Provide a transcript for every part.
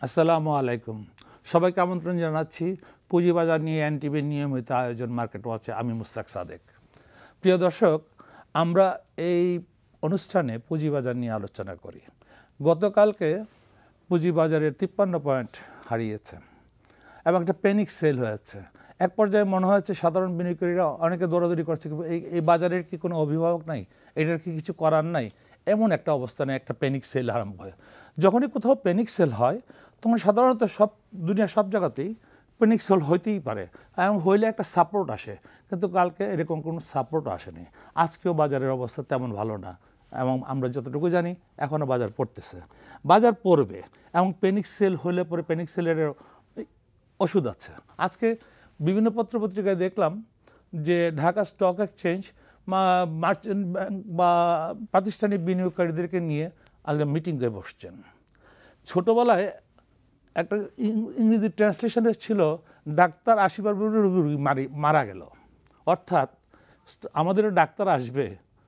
আসসালামু আলাইকুম। সবাইকে আমন্ত্রণ জানাচ্ছি পুঁজিবাজার নিয়ে এনটিভির নিয়মিত আয়োজন মার্কেট ওয়াচে। আমি মুস্তাক সাদেক। প্রিয় দর্শক, আমরা এই অনুষ্ঠানে পুঁজিবাজার নিয়ে আলোচনা করি। গতকালকে পুঁজিবাজারের 53 পয়েন্ট হারিয়েছে এবং একটা প্যানিক সেল হয়েছে। এক পর্যায়ে মনে হয়েছে সাধারণ বিনিয়োগকারীরা অনেকে দৌড়াদৌড়ি করছে, এই বাজারের কি কোনো অভিভাবক নাই, এটার কি কিছু করার নাই, এমন একটা অবস্থানে একটা প্যানিক সেল আরম্ভ হয়। যখনই কোথাও প্যানিক সেল হয় তখন সাধারণত দুনিয়ার সব জায়গাতেই প্যানিক সেল হইতেই পারে এবং হইলে একটা সাপোর্ট আসে, কিন্তু কালকে এরকম কোনো সাপোর্ট আসেনি। আজকেও বাজারের অবস্থা তেমন ভালো না এবং আমরা যতটুকু জানি এখনও বাজার পড়তেছে, বাজার পড়বে এবং প্যানিক সেল হলে পরে প্যানিক সেলের ওষুধ আছে। আজকে বিভিন্ন পত্রপত্রিকায় দেখলাম যে Dhaka stock exchange merchant bank বা প্রাতিষ্ঠানিক বিনিয়োগকারীদেরকে নিয়ে আজকে মিটিংয়ে বসছেন। ছোটোবেলায় একটা ইংরেজি ট্রান্সলেশনে ছিল ডাক্তার আসিবার রোগী মারা গেল। অর্থাৎ আমাদেরও ডাক্তার আসবে,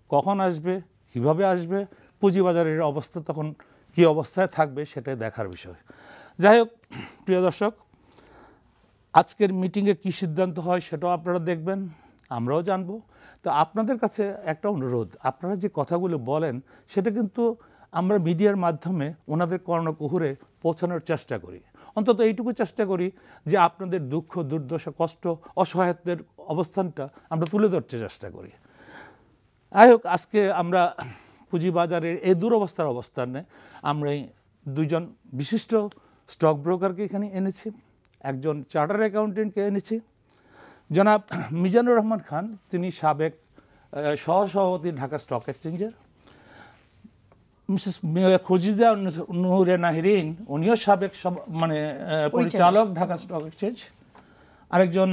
কখন আসবে, কিভাবে আসবে, পুঁজিবাজারের অবস্থা তখন কী অবস্থায় থাকবে সেটাই দেখার বিষয়। যাই হোক প্রিয় দর্শক, আজকের মিটিংয়ে কী সিদ্ধান্ত হয় সেটাও আপনারা দেখবেন, আমরাও জানবো। তো আপনাদের কাছে একটা অনুরোধ, আপনারা যে কথাগুলো বলেন সেটা কিন্তু আমরা মিডিয়ার মাধ্যমে ওনাদের কর্ণকুহুরে পৌঁছানোর চেষ্টা করি। অন্তত এইটুকু চেষ্টা করি যে আপনাদের দুঃখ, দুর্দশা, কষ্ট, অসহায়ত্বের অবস্থানটা আমরা তুলে ধরতে চেষ্টা করি। যাই হোক, আজকে আমরা পুঁজিবাজারের এই দুরবস্থার অবস্থানে আমরা দুইজন বিশিষ্ট স্টক ব্রোকারকে এখানে এনেছি, একজন চার্টার অ্যাকাউন্টেন্টকে এনেছি, জনাব মিজানুর রহমান খান, তিনি সাবেক সহসভাপতি ঢাকা স্টক এক্সচেঞ্জের, মিসেস খুজিদা নূরে নাহরিন, উনিও সাবেক পরিচালক ঢাকা স্টক এক্সচেঞ্জ, আরেকজন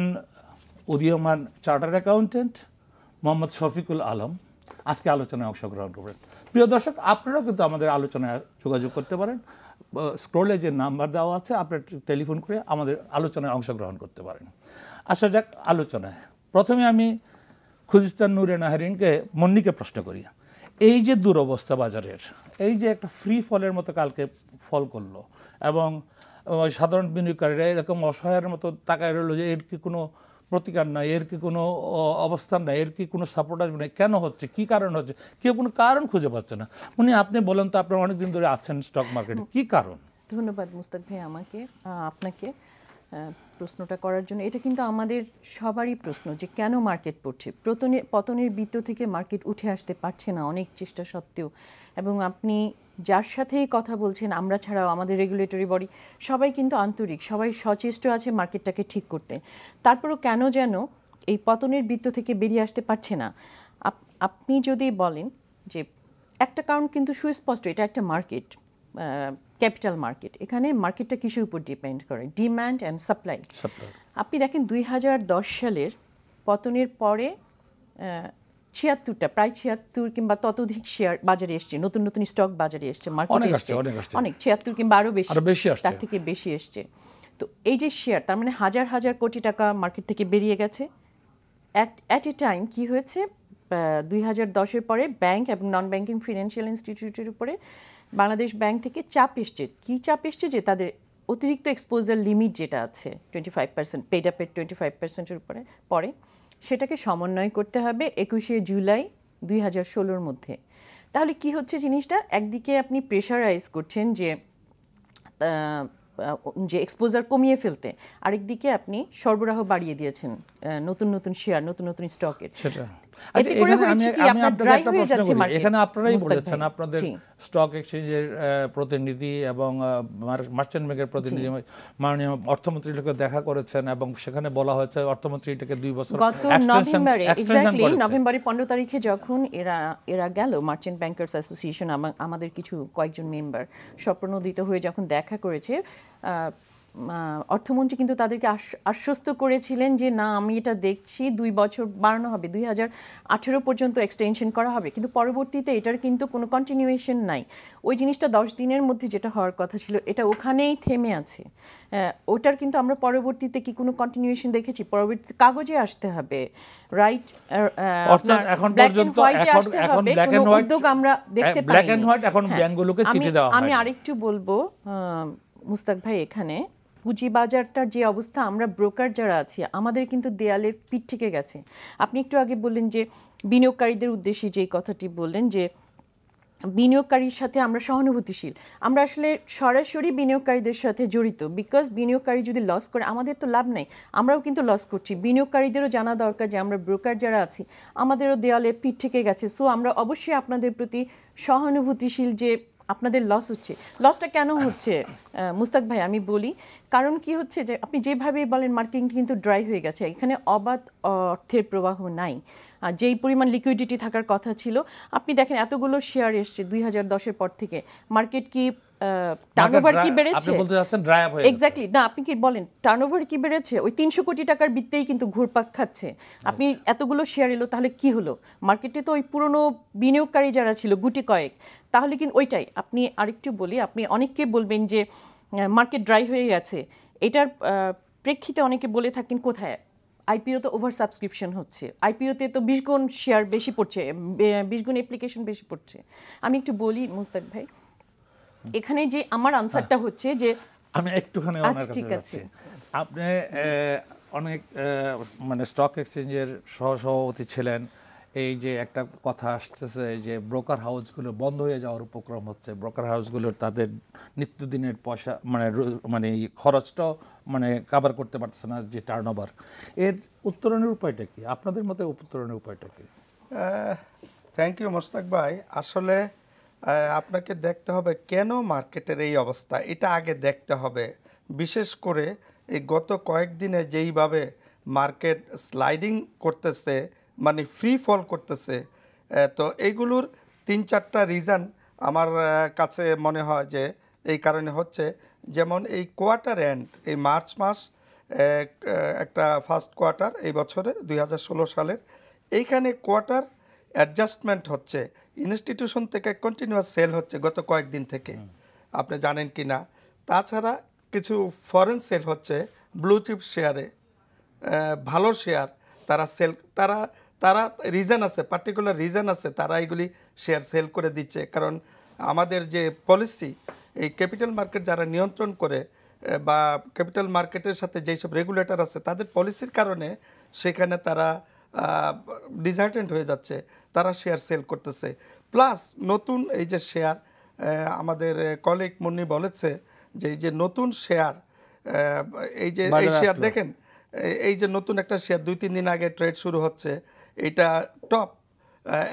উদীয়মান চার্টার অ্যাকাউন্টেন্ট মোহাম্মদ শফিকুল আলম আজকে আলোচনায় অংশগ্রহণ করবেন। প্রিয় দর্শক, আপনারাও কিন্তু আমাদের আলোচনায় যোগাযোগ করতে পারেন। স্ক্রলে যে নাম্বার দেওয়া আছে, আপনারা টেলিফোন করে আমাদের আলোচনায় অংশগ্রহণ করতে পারেন। আসা যাক আলোচনায়। প্রথমে আমি খুজিস্তান নূরে নাহরিনকে, মন্নিকে প্রশ্ন করি, এই যে দুরবস্থা বাজারের, এই যে একটা ফ্রি ফলের মতো কালকে ফল করলো এবং সাধারণ বিনিয়োগকারীরা এরকম অসহায়ের মতো তাকায় রইল যে এর কি কোনো প্রতিকার নাই, এর কি কোনো অবস্থান নাই, এর কি কোনো সাপোর্ট আসবে না, কেন হচ্ছে, কি কারণ হচ্ছে, কেউ কোনো কারণ খুঁজে পাচ্ছে না। উনি আপনি বলেন তো, আপনারা অনেকদিন ধরে আছেন স্টক মার্কেটে, কি কারণ? ধন্যবাদ মুস্তাক ভাই আপনাকে প্রশ্নটা করার জন্য। এটা কিন্তু আমাদের সবারই প্রশ্ন যে কেন মার্কেট পড়ছে, পতনের বৃত্ত থেকে মার্কেট উঠে আসতে পারছে না অনেক চেষ্টা সত্ত্বেও। এবং আপনি যার সাথেই কথা বলছেন, আমরা ছাড়াও আমাদের রেগুলেটরি বডি সবাই কিন্তু আন্তরিক, সবাই সচেষ্ট আছে মার্কেটটাকে ঠিক করতে। তারপরও কেন যেন এই পতনের বৃত্ত থেকে বেরিয়ে আসতে পারছে না। আপনি যদি বলেন যে একটা কারণ কিন্তু সুস্পষ্ট, এটা একটা মার্কেট, ক্যাপিটাল মার্কেট। এখানে মার্কেটটা কিসের উপর ডিপেন্ড করে? Demand and supply. আপনি দেখেন 2010 সালের পতনের পরে 76টা, প্রায় 76 কিংবা ততোধিক শেয়ার বাজারে এসছে, নতুন নতুন স্টক বাজারে এসছে, মার্কেটে এসছে অনেক, 76 কিংবা আরও বেশি, তার থেকে বেশি এসছে। তো এই যে শেয়ার, তার মানে হাজার হাজার কোটি টাকা মার্কেট থেকে বেরিয়ে গেছে অ্যাট এ টাইম। কি হয়েছে 2010-এর পরে ব্যাংক এবং নন ব্যাংকিং ফিনান্সিয়াল ইনস্টিটিউটের উপরে বাংলাদেশ ব্যাংক থেকে চাপ এসছে। কি চাপ এসছে? যে তাদের অতিরিক্ত এক্সপোজার লিমিট যেটা আছে 25%, পেড আপের 25%-এর উপরে পরে, সেটাকে সমন্বয় করতে হবে 21শে জুলাই 2016-র মধ্যে। তাহলে কি হচ্ছে জিনিসটা? একদিকে আপনি প্রেশারাইজ করছেন যে এক্সপোজার কমিয়ে ফেলতে, আরেকদিকে আপনি সরবরাহ বাড়িয়ে দিয়েছেন নতুন নতুন শেয়ার, নতুন নতুন স্টকের। এখানে আপনারাই বলেছেন, আপনাদের স্টক এক্সচেঞ্জের প্রতিনিধি এবং মার্চেন্ট ব্যাংকের প্রতিনিধি মাননীয় অর্থমন্ত্রীকে দেখা করেছেন এবং সেখানে বলা হয়েছে অর্থমন্ত্রী এটাকে 2 বছর গত নভেম্বরের 15 তারিখে যখন এরা গেল মার্চেন্ট ব্যাংকার্স অ্যাসোসিয়েশন, আমাদের কয়েকজন মেম্বার স্বপ্রণোদিত হয়ে যখন দেখা করেছে, অর্থমন্ত্রী কিন্তু তাদেরকে আশ্বস্ত করেছিলেন যে না, আমি এটা দেখছি, 2 বছর বাড়ানো হবে, 2018 পর্যন্ত এক্সটেনশন করা হবে। কিন্তু পরবর্তীতে এটার কিন্তু কোনো কন্টিনিউয়েশন নাই। ওই জিনিসটা 10 দিনের মধ্যে যেটা হওয়ার কথা ছিল, এটা ওখানেই থেমে আছে। ওটার কিন্তু আমরা পরবর্তীতে কি কোনো কন্টিনিউয়েশন দেখেছি? পরবর্তীতে কাগজে আসতে হবে, রাইট? এখন পর্যন্ত এখন ব্ল্যাক এন্ড হোয়াইট উদ্যোগ আমরা দেখতে পাইনি। ব্ল্যাক এন্ড হোয়াইট এখন ব্যাংকগুলোকে চিঠি দেওয়া হয়। আমি আরেকটু বলবো, মুস্তাক ভাই, এখানে পুঁজিবাজারটার যে অবস্থা, আমরা ব্রোকার যারা আছি আমাদের কিন্তু দেয়ালে পিঠ থেকে গেছে। আপনি একটু আগে বললেন যে বিনিয়োগকারীদের উদ্দেশ্যে যে কথাটি বললেন যে বিনিয়োগকারীর সাথে আমরা সহানুভূতিশীল, আমরা আসলে সরাসরি বিনিয়োগকারীদের সাথে জড়িত। বিকজ বিনিয়োগকারী যদি লস করে আমাদের তো লাভ নেই, আমরাও কিন্তু লস করছি। বিনিয়োগকারীদেরও জানা দরকার যে আমরা ব্রোকার যারা আছি আমাদেরও দেয়ালে পিঠ থেকে গেছে। সো আমরা অবশ্যই আপনাদের প্রতি সহানুভূতিশীল যে আপনাদের লস হচ্ছে। লসটা কেন হচ্ছে মুস্তাক ভাই আমি বলি, কারণ কি হচ্ছে যে আপনি যেভাবে বলেন মার্কেট কিন্তু ড্রাই হয়ে গেছে, এখানে অবাধ অর্থের প্রবাহ নাই। যেই পরিমাণ লিকুইডিটি থাকার কথা ছিল, আপনি দেখেন এতগুলো শেয়ার এসছে 2010-এর পর থেকে, মার্কেট কি টার্নওভার কি বেড়েছে? আপনি বলতে যাচ্ছেন ড্রাই আপ হয়ে গেছে। এক্স্যাক্টলি, না আপনি কি বলেন টার্নওভার কি বেড়েছে? ওই 300 কোটি টাকার বৃত্তেই কিন্তু ঘুরপাক খাচ্ছে। আপনি এতগুলো শেয়ার এলো, তাহলে কি হলো? মার্কেটে তো ওই পুরনো বিনিয়োগকারী যারা ছিল গুটি কয়েক, তাহলে কিন্তু ওইটাই। আপনি আরেকটু বলি, আপনি অনেককে বলবেন যে মার্কেট ড্রাই হয়ে গেছে, এটার প্রেক্ষিতে অনেকে বলে থাকেন কোথায় আইপিও তো ওভার সাবস্ক্রিপশন হচ্ছে, আইপিওতে তো 20 গুণ শেয়ার বেশি পড়ছে, 20 গুণ অ্যাপ্লিকেশন বেশি পড়ছে। আমি একটু বলি মুস্তাক ভাই, এখানে যে আমার আনসারটা হচ্ছে যে আমি একটুখানি ওনার কাছে যাচ্ছি। আপনি অনেক মানে স্টক এক্সচেঞ্জের সহসভাপতি ছিলেন। এই যে একটা কথা আসতেছে যে ব্রোকার হাউসগুলো বন্ধ হয়ে যাওয়ার উপক্রম হচ্ছে, ব্রোকার হাউসগুলোর তাদের নিত্যদিনের পয়সা মানে খরচটাও মানে কাভার করতে পারতেছে না যে টার্নওভার, এর উত্তরণের উপায়টা কি? আপনাদের মতে উত্তরণের উপায়টা কি? থ্যাংক ইউ মোস্তাক ভাই। আসলে আপনাকে দেখতে হবে কেন মার্কেটের এই অবস্থা, এটা আগে দেখতে হবে। বিশেষ করে এই গত কয়েকদিনে যেইভাবে মার্কেট স্লাইডিং করতেছে, মানে ফ্রি ফল করতেছে, তো এইগুলোর 3-4টা রিজন আমার কাছে মনে হয় যে এই কারণে হচ্ছে। যেমন এই কোয়ার্টার এন্ড, এই মার্চ মাস একটা ফার্স্ট কোয়ার্টার এই বছরের 2016 সালের, এইখানে কোয়ার্টার অ্যাডজাস্টমেন্ট হচ্ছে, ইনস্টিটিউশন থেকে কন্টিনিউয়াস সেল হচ্ছে গত কয়েকদিন থেকে, আপনি জানেন কি না। তাছাড়া কিছু ফরেন সেল হচ্ছে ব্লু চিপ শেয়ারে, ভালো শেয়ার তারা সেল, তারা রিজন আছে, পার্টিকুলার রিজন আছে, তারা এগুলি শেয়ার সেল করে দিচ্ছে। কারণ আমাদের যে পলিসি, এই ক্যাপিটাল মার্কেট যারা নিয়ন্ত্রণ করে বা ক্যাপিটাল মার্কেটের সাথে যেসব রেগুলেটর আছে, তাদের পলিসির কারণে সেখানে তারা ডিসহার্টেন্ড হয়ে যাচ্ছে, তারা শেয়ার সেল করতেছে। প্লাস নতুন এই যে শেয়ার, আমাদের কলিগ মুন্নি বলেছে যে এই যে নতুন শেয়ার, এই যে এই শেয়ার দেখেন, এই যে নতুন একটা শেয়ার 2-3 দিন আগে ট্রেড শুরু হচ্ছে, এটা টপ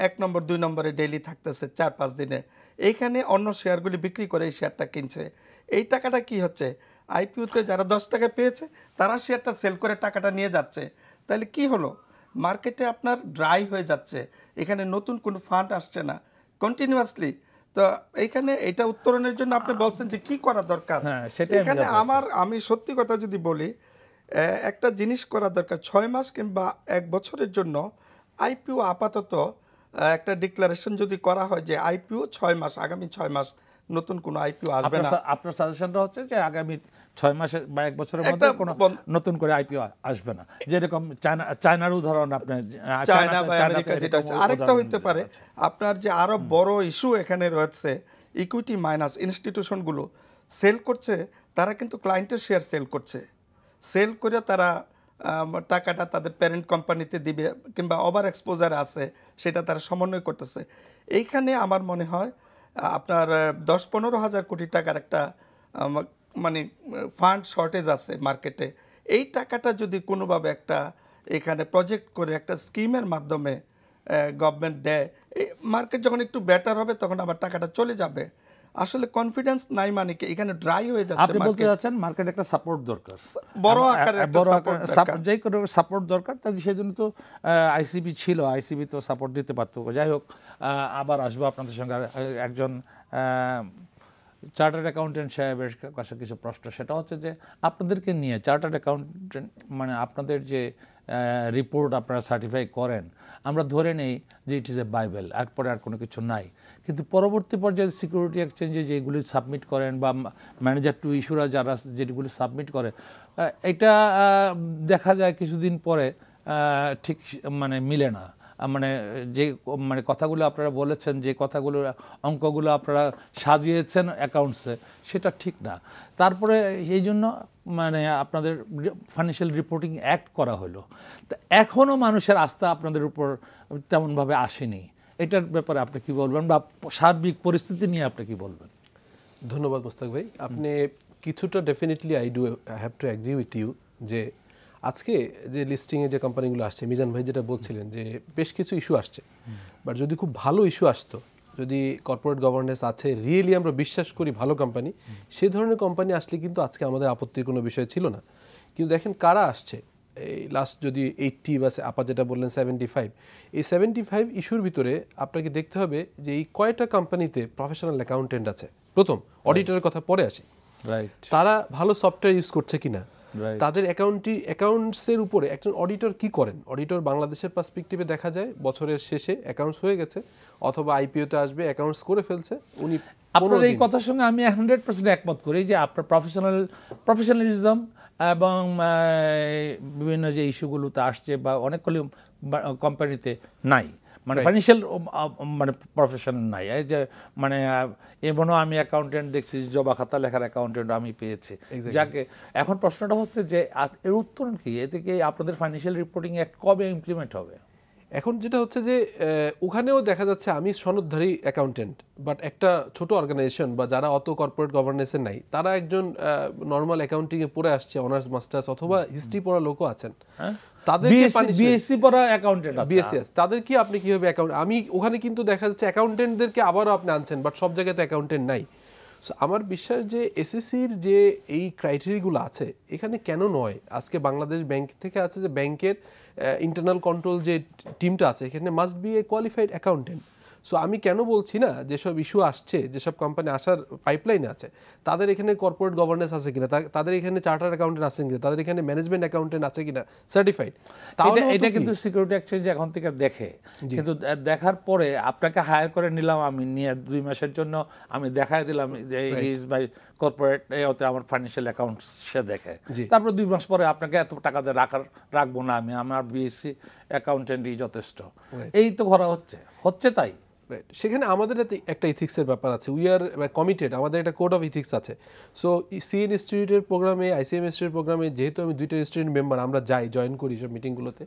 1 নম্বর 2 নম্বরে ডেইলি থাকতেছে 4-5 দিনে। এইখানে অন্য শেয়ারগুলি বিক্রি করে এই শেয়ারটা কিনছে। এই টাকাটা কি হচ্ছে, আইপিওতে যারা 10 টাকা পেয়েছে তারা শেয়ারটা সেল করে টাকাটা নিয়ে যাচ্ছে। তাহলে কি হলো, মার্কেটে আপনার ড্রাই হয়ে যাচ্ছে, এখানে নতুন কোনো ফান্ড আসছে না কন্টিনিউয়াসলি। তো এইখানে এটা উত্তরণের জন্য আপনি বলছেন যে কি করা দরকার, এখানে আমি সত্যি কথা যদি বলি, একটা জিনিস করা দরকার, 6 মাস কিংবা 1 বছরের জন্য আইপিও আপাতত একটা ডিক্লারেশন যদি করা হয় যে আইপিও 6 মাস, আগামী 6 মাস নতুন কোনো আইপিও আসবে না। আপনার সাজেশনটা হচ্ছে যে আগামী 6 মাসে বা 1 বছরের মধ্যে কোনো নতুন করে আইপিও আসবে না, যেরকম চায়নার উদাহরণ, আপনি চায়না বা আমেরিকা যেটা হচ্ছে। আরেকটা হইতে পারে আপনার যে আরো বড় ইস্যু এখানে রয়েছে, ইকুইটি মাইনাস ইনস্টিটিউশনগুলো সেল করছে, তারা কিন্তু ক্লায়েন্টের শেয়ার সেল করছে, সেল করে তারা টাকাটা তাদের প্যারেন্ট কোম্পানিতে দিবে কিংবা ওভার এক্সপোজার আছে সেটা তারা সমন্বয় করতেছে। এইখানে আমার মনে হয় আপনার 10-15 হাজার কোটি টাকার একটা মানে ফান্ড শর্টেজ আছে মার্কেটে। এই টাকাটা যদি কোনোভাবে একটা এখানে প্রজেক্ট করে একটা স্কিমের মাধ্যমে গভর্নমেন্ট দেয়, এই মার্কেট যখন একটু বেটার হবে তখন আবার টাকাটা চলে যাবে। আসলে কনফিডেন্স নাই, মানে কি এখানে ড্রাই হয়ে যাচ্ছে। আপনি বলতে যাচ্ছেন মার্কেট একটা সাপোর্ট দরকার, বড় আকারে যে কোনো সাপোর্ট দরকার। তাই সেজন্য তো আইসিবি ছিল, আইসিবি তো সাপোর্ট দিতে পারতো। যাই হোক, আবার আসবো আপনাদের সঙ্গে। একজন চার্টার্ড অ্যাকাউন্টেন্ট সাহেবের কাছে কিছু প্রশ্ন, সেটা হচ্ছে যে আপনাদেরকে নিয়ে চার্টার্ড অ্যাকাউন্টেন্ট মানে আপনাদের যে রিপোর্ট আপনারা সার্টিফাই করেন, আমরা ধরে নেই যে ইট ইজ এ বাইবেল, এরপরে আর কোনো কিছু নাই। কিন্তু পরবর্তী পর্যায়ে সিকিউরিটি এক্সচেঞ্জে যেগুলি সাবমিট করেন বা ম্যানেজার টু ইস্যুরা যারা যেগুলি সাবমিট করে, এটা দেখা যায় কিছুদিন পরে ঠিক মানে মিলে না। মানে যে মানে কথাগুলো আপনারা বলেছেন, যে কথাগুলো অঙ্কগুলো আপনারা সাজিয়েছেন অ্যাকাউন্টসে, সেটা ঠিক না। তারপরে এই জন্য মানে আপনাদের ফাইন্যান্সিয়াল রিপোর্টিং অ্যাক্ট করা হলো, তা এখনও মানুষের আস্থা আপনাদের উপর তেমনভাবে আসেনি। এটার ব্যাপারে আপনি কি বলবেন, বা সার্বিক পরিস্থিতি নিয়ে আপনি কি বলবেন? ধন্যবাদ মোস্তাক ভাই। আপনি কিছুটা definitely I have to agree with you যে আজকে যে লিস্টিংয়ে যে কোম্পানিগুলো আসছে, মিজান ভাই যেটা বলছিলেন যে বেশ কিছু ইস্যু আসছে, বাট যদি খুব ভালো ইস্যু আসতো, যদি কর্পোরেট গভর্নেন্স আছে, রিয়েলি আমরা বিশ্বাস করি ভালো কোম্পানি, সেই ধরনের কোম্পানি আসলে কিন্তু আজকে আমাদের আপত্তির কোনো বিষয় ছিল না। কিন্তু দেখেন কারা আসছে, এই লাস্ট যদি 80 বা আপা যেটা বললেন 75, এই 75 ইস্যুর ভিতরে আপনাকে দেখতে হবে যে এই কয়টা কোম্পানিতে প্রফেশনাল অ্যাকাউন্টেন্ট আছে। প্রথম অডিটরের কথা পরে আসি, তারা ভালো সফটওয়্যার ইউজ করছে কিনা, তাদের অ্যাকাউন্টসের উপরে একজন অডিটর কি করেন। অডিটর বাংলাদেশের পার্সপেক্টিভে দেখা যায় বছরের শেষে অ্যাকাউন্টস হয়ে গেছে অথবা আইপিওতে আসবে, অ্যাকাউন্টস করে ফেলছে উনি। আপনার এই কথার সঙ্গে আমি 100% একমত করি যে আপনার প্রফেশনালিজম এবং বিভিন্ন যে ইস্যুগুলোতে আসছে বা অনেকগুলি কোম্পানিতে নাই, মানে ফাইন্যান্সিয়াল মানে প্রফেশন নাই। এই যে মানে এমনও আমি অ্যাকাউন্টেন্ট দেখছি, জবা খাতা লেখার অ্যাকাউন্টেন্ট আমি পেয়েছি। যাকে এখন প্রশ্নটা হচ্ছে যে এর উত্তরণ কি, এতে কি আপনাদের ফাইন্যান্সিয়াল রিপোর্টিং অ্যাক্ট কবে ইমপ্লিমেন্ট হবে? এখন যেটা হচ্ছে যে ওখানেও দেখা যাচ্ছে আমি সনদধারী অ্যাকাউন্টেন্ট, বাট একটা ছোট অর্গানাইজেশন বা যারা অত কর্পোরেট গভর্নেন্সের নাই, তারা একজন নর্মাল অ্যাকাউন্টিংয়ে পড়ে আসছে, অনার্স মাস্টার্স অথবা হিস্ট্রি পড়া লোকও আছেন, তাদের কি আপনি কিভাবে অ্যাকাউন্ট, আমি ওখানে কিন্তু দেখা যাচ্ছে অ্যাকাউন্টেন্টদেরকে আবারও আপনি আনছেন, বাট সব জায়গায় তো অ্যাকাউন্টেন্ট নাই। সো আমার বিশ্বাস যে এসএসসির যে এই ক্রাইটেরিয়াগুলো আছে এখানে কেন নয়, আজকে বাংলাদেশ ব্যাংক থেকে আছে যে ব্যাংকের ইন্টারনাল কন্ট্রোল যে টিমটা আছে এখানে must B A qualified accountant. So আমি কেন বলছি না যেসব ইস্যু আসছে, যেসব কোম্পানি আসার পাইপলাইনে আছে, তাদের এখানে কর্পোরেট গভর্নেন্স আছে কিনা, তাদের এখানে চার্টার অ্যাকাউন্টেন্ট আছে কিনা, তাদের এখানে ম্যানেজমেন্ট অ্যাকাউন্টেন্ট আছে কিনা সার্টিফাইড। এটা কিন্তু সিকিউরিটি এক্সচেঞ্জ এখন থেকে দেখে, কিন্তু দেখার পরে আপনাকে হায়ার করে নিলাম, আমি নিয়ে 2 মাসের জন্য আমি দেখাই দিলাম যে ইজ বাই কর্পোরেট, এতে আমার ফাইন্যান্সিয়াল অ্যাকাউন্ট সে দেখে, তারপর 2 মাস পরে আপনাকে এত টাকা দিয়ে রাখবো না, আমি আমার বিএসসি অ্যাকাউন্টেন্টই যথেষ্ট, এই তো করা হচ্ছে তাই। সেখানে আমাদের একটা ইথিক্সের ব্যাপার আছে, উই আর কমিটেড, আমাদের একটা কোড অফ ইথিক্স আছে। সো সিএন ইনস্টিটিউটের প্রোগ্রামে, আইসিএম ইনস্টিটিউটের প্রোগ্রামে যেহেতু আমি 2টা ইনস্টিটিউট মেম্বার, আমরা জয়েন করি সব মিটিংগুলোতে,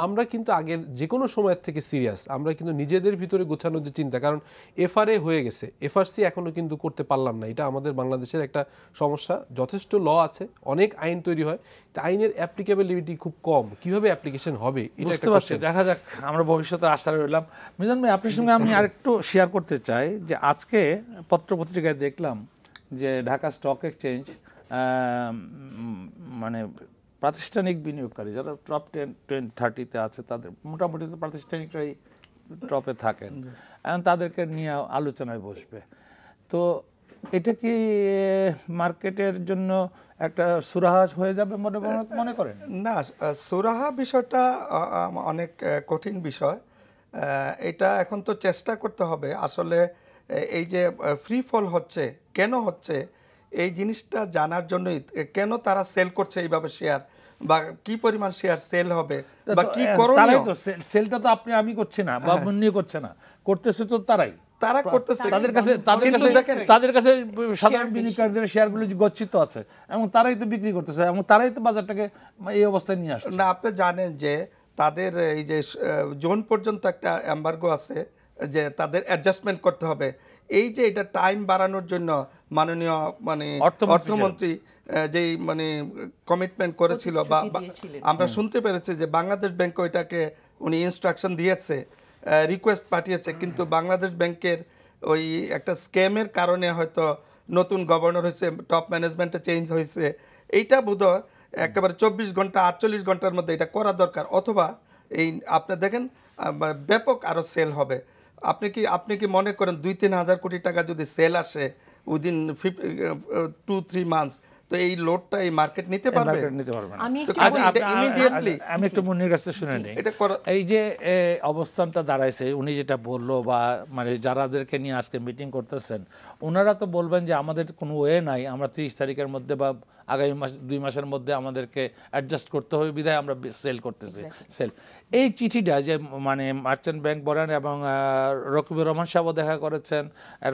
আমরা কিন্তু আগের যে কোনো সময়ের থেকে সিরিয়াস, আমরা কিন্তু নিজেদের ভিতরে গোছানোর যে চিন্তা, কারণ এফআরএ হয়ে গেছে, এফআরসি এখনও কিন্তু করতে পারলাম না, এটা আমাদের বাংলাদেশের একটা সমস্যা। যথেষ্ট ল আছে, অনেক আইন তৈরি হয়, আইনের অ্যাপ্লিকেবিলিটি খুব কম, কিভাবে অ্যাপ্লিকেশন হবে বুঝতে পারছি। দেখা যাক, আমরা ভবিষ্যতে আশা রইলাম। মিজান ভাই, আপনার সঙ্গে আমি আরেকটু শেয়ার করতে চাই যে আজকে পত্রপত্রিকায় দেখলাম যে ঢাকা স্টক এক্সচেঞ্জ মানে প্রাতিষ্ঠানিক বিনিয়োগকারী যারা টপ 10-30-তে আছে, তাদের মোটামুটি তো প্রাতিষ্ঠানিকরাই টপে থাকেন, এখন তাদেরকে নিয়ে আলোচনায় বসবে। তো এটা কি মার্কেটের জন্য একটা সুরাহা হয়ে যাবে মনে করেন? না, সুরাহা বিষয়টা অনেক কঠিন বিষয়। এটা এখন তো চেষ্টা করতে হবে আসলে এই যে ফ্রি ফল হচ্ছে কেন হচ্ছে, এই জিনিসটা জানার জন্যই, কেন তারা সেল করছে এইভাবে শেয়ার, বা কি পরিমাণ শেয়ার সেল হবে বা কি করণীয়। সেলটা তো আমি করছি না বা নিয়ে করছে না, করতেছে তো তারা করতেছে, তাদের কাছে সাধারণ বিনিয়োগকারীদের শেয়ারগুলো গচ্ছিত আছে এবং তারাই তো বিক্রি করতেছে এবং তারাই তো বাজারটাকে এই অবস্থায় নিয়ে আসছে। না, আপনি জানেন যে তাদের এই যে জোন পর্যন্ত একটা এম্বার্গো আছে, যে তাদের অ্যাডজাস্টমেন্ট করতে হবে। এই যে এটা টাইম বাড়ানোর জন্য মাননীয় অর্থমন্ত্রী যেই কমিটমেন্ট করেছিল বা আমরা শুনতে পেরেছি যে বাংলাদেশ ব্যাংক ওইটাকে উনি ইনস্ট্রাকশন দিয়েছে, রিকোয়েস্ট পাঠিয়েছে, কিন্তু বাংলাদেশ ব্যাংকের ওই একটা স্ক্যামের কারণে হয়তো নতুন গভর্নর হয়েছে, টপ ম্যানেজমেন্টে চেঞ্জ হয়েছে, এইটা বোধহয় একেবারে 24 ঘন্টা 48 ঘন্টার মধ্যে এটা করা দরকার, অথবা এই আপনি দেখেন ব্যাপক আরও সেল হবে। আপনি কি মনে করেন 2-3 হাজার কোটি টাকা যদি সেল আসে উইদিন 2-3 মান্থস, তো এই লোডটা এই মার্কেট নিতে পারবে? আমি একটু মুন্নির কাছে শুনে নিই। এই যে অবস্থানটা দাঁড়াইছে, উনি যেটা বললো, বা যারাদেরকে নিয়ে আজকে মিটিং করতেছেন, ওনারা তো বলবেন যে আমাদের কোনো ওয়ে নাই, আমরা 30 তারিখের মধ্যে বা আগামী 2 মাসের মধ্যে আমাদেরকে অ্যাডজাস্ট করতে হবে, বিধায় আমরা সেল করতেছি। এই চিঠিটা যে মানে মার্চেন্ট ব্যাংক বলেন এবং রকিবুর রহমান সাহেবও দেখা করেছেন,